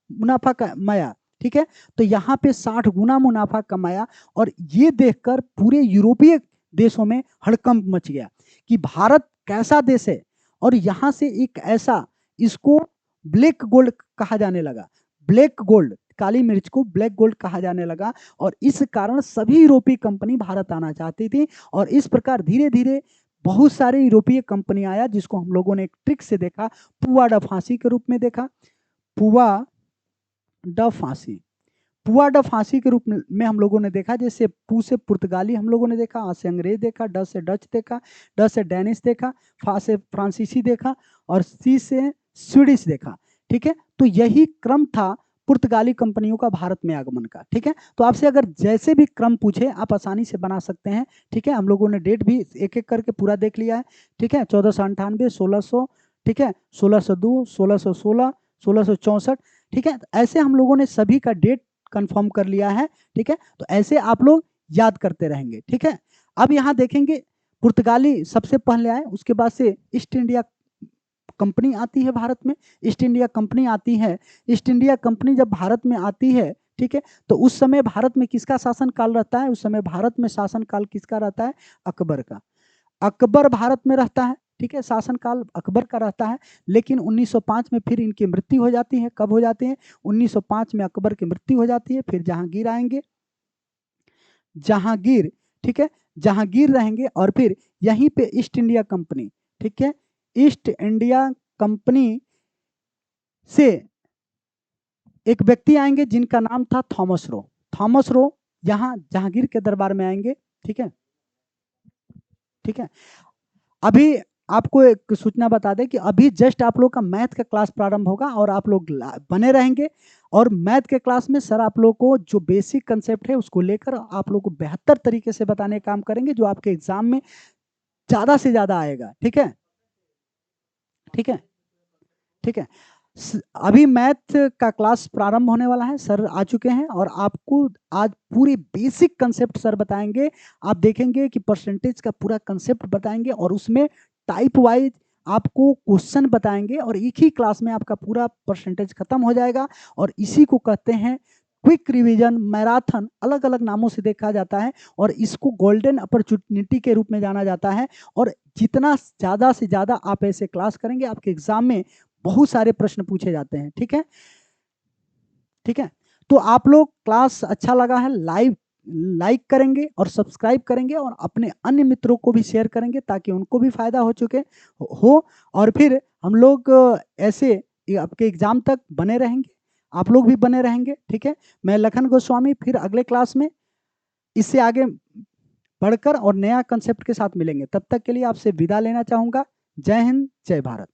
मुनाफा कमाया। ठीक है, तो यहाँ पे 60 गुना मुनाफा कमाया। और ये देखकर पूरे यूरोपीय देशों में हड़कंप मच गया कि भारत कैसा देश है, और यहाँ से एक ऐसा, इसको ब्लैक गोल्ड कहा जाने लगा, ब्लैक गोल्ड, काली मिर्च को ब्लैक गोल्ड कहा जाने लगा। और इस कारण सभी यूरोपीय कंपनी भारत आना चाहती थी। और इस प्रकार धीरे धीरे बहुत सारे यूरोपीय कंपनी आया, जिसको हम लोगों ने एक ट्रिक से देखा, पुआ ड फांसी के रूप में देखा, पुआ ड फांसी, पुआ ड फांसी के रूप में हम लोगों ने देखा। जैसे पू से पुर्तगाली हम लोगों ने देखा, आ से अंग्रेज देखा, ड से डच देखा, ड से डेनिश देखा, फा से फ्रांसीसी देखा, और सी से स्वीडिश देखा। ठीक है, तो यही क्रम था पुर्तगाली कंपनियों का भारत में आगमन का। ठीक है, तो आपसे अगर जैसे भी क्रम पूछे आप आसानी से बना सकते हैं। ठीक है, हम लोगों ने डेट भी एक एक करके पूरा देख लिया है। ठीक है, 1498, 1600, ठीक है, 1602, 1616, 1664। ठीक है, ऐसे हम लोगों ने सभी का डेट कंफर्म कर लिया है। ठीक है, तो ऐसे आप लोग याद करते रहेंगे। ठीक है, अब यहाँ देखेंगे पुर्तगाली सबसे पहले आए, उसके बाद से ईस्ट इंडिया कंपनी आती है भारत में। ईस्ट इंडिया कंपनी आती है। ईस्ट इंडिया कंपनी जब भारत में आती है, ठीक है, तो उस समय भारत में किसका शासन काल रहता है? उस समय भारत में शासन काल किसका रहता है? अकबर का। अकबर भारत में रहता है, ठीक है, शासन काल अकबर का रहता है। लेकिन 1905 में फिर इनकी मृत्यु हो जाती है। कब हो जाती है? 1905 में अकबर की मृत्यु हो जाती है। फिर जहांगीर आएंगे, जहांगीर, ठीक है, जहांगीर रहेंगे और फिर यहीं पे ईस्ट इंडिया कंपनी, ठीक है, ईस्ट इंडिया कंपनी से एक व्यक्ति आएंगे जिनका नाम था थॉमस रो। थॉमस रो यहाँ जहांगीर के दरबार में आएंगे। ठीक है, ठीक है। अभी आपको एक सूचना बता दें कि अभी जस्ट आप लोग का मैथ का क्लास प्रारंभ होगा और आप लोग बने रहेंगे। और मैथ के क्लास में सर आप लोग को जो बेसिक कंसेप्ट है उसको लेकर आप लोग को बेहतर तरीके से बताने का काम करेंगे, जो आपके एग्जाम में ज्यादा से ज्यादा आएगा। ठीक है, ठीक है, ठीक है। अभी मैथ का क्लास प्रारंभ होने वाला है, सर आ चुके हैं और आपको आज पूरी बेसिक कंसेप्ट सर बताएंगे। आप देखेंगे कि परसेंटेज का पूरा कंसेप्ट बताएंगे और उसमें टाइप वाइज आपको क्वेश्चन बताएंगे और एक ही क्लास में आपका पूरा परसेंटेज खत्म हो जाएगा। और इसी को कहते हैं क्विक रिवीजन, मैराथन, अलग अलग नामों से देखा जाता है और इसको गोल्डन अपॉर्चुनिटी के रूप में जाना जाता है। और जितना ज़्यादा से ज़्यादा आप ऐसे क्लास करेंगे, आपके एग्जाम में बहुत सारे प्रश्न पूछे जाते हैं। ठीक है, ठीक है। तो आप लोग क्लास अच्छा लगा है लाइक करेंगे और सब्सक्राइब करेंगे और अपने अन्य मित्रों को भी शेयर करेंगे ताकि उनको भी फायदा हो चुके हो। और फिर हम लोग ऐसे आपके एग्जाम तक बने रहेंगे, आप लोग भी बने रहेंगे। ठीक है, मैं लखन गोस्वामी फिर अगले क्लास में इससे आगे बढ़कर और नया कंसेप्ट के साथ मिलेंगे। तब तक के लिए आपसे विदा लेना चाहूंगा। जय हिंद, जय भारत।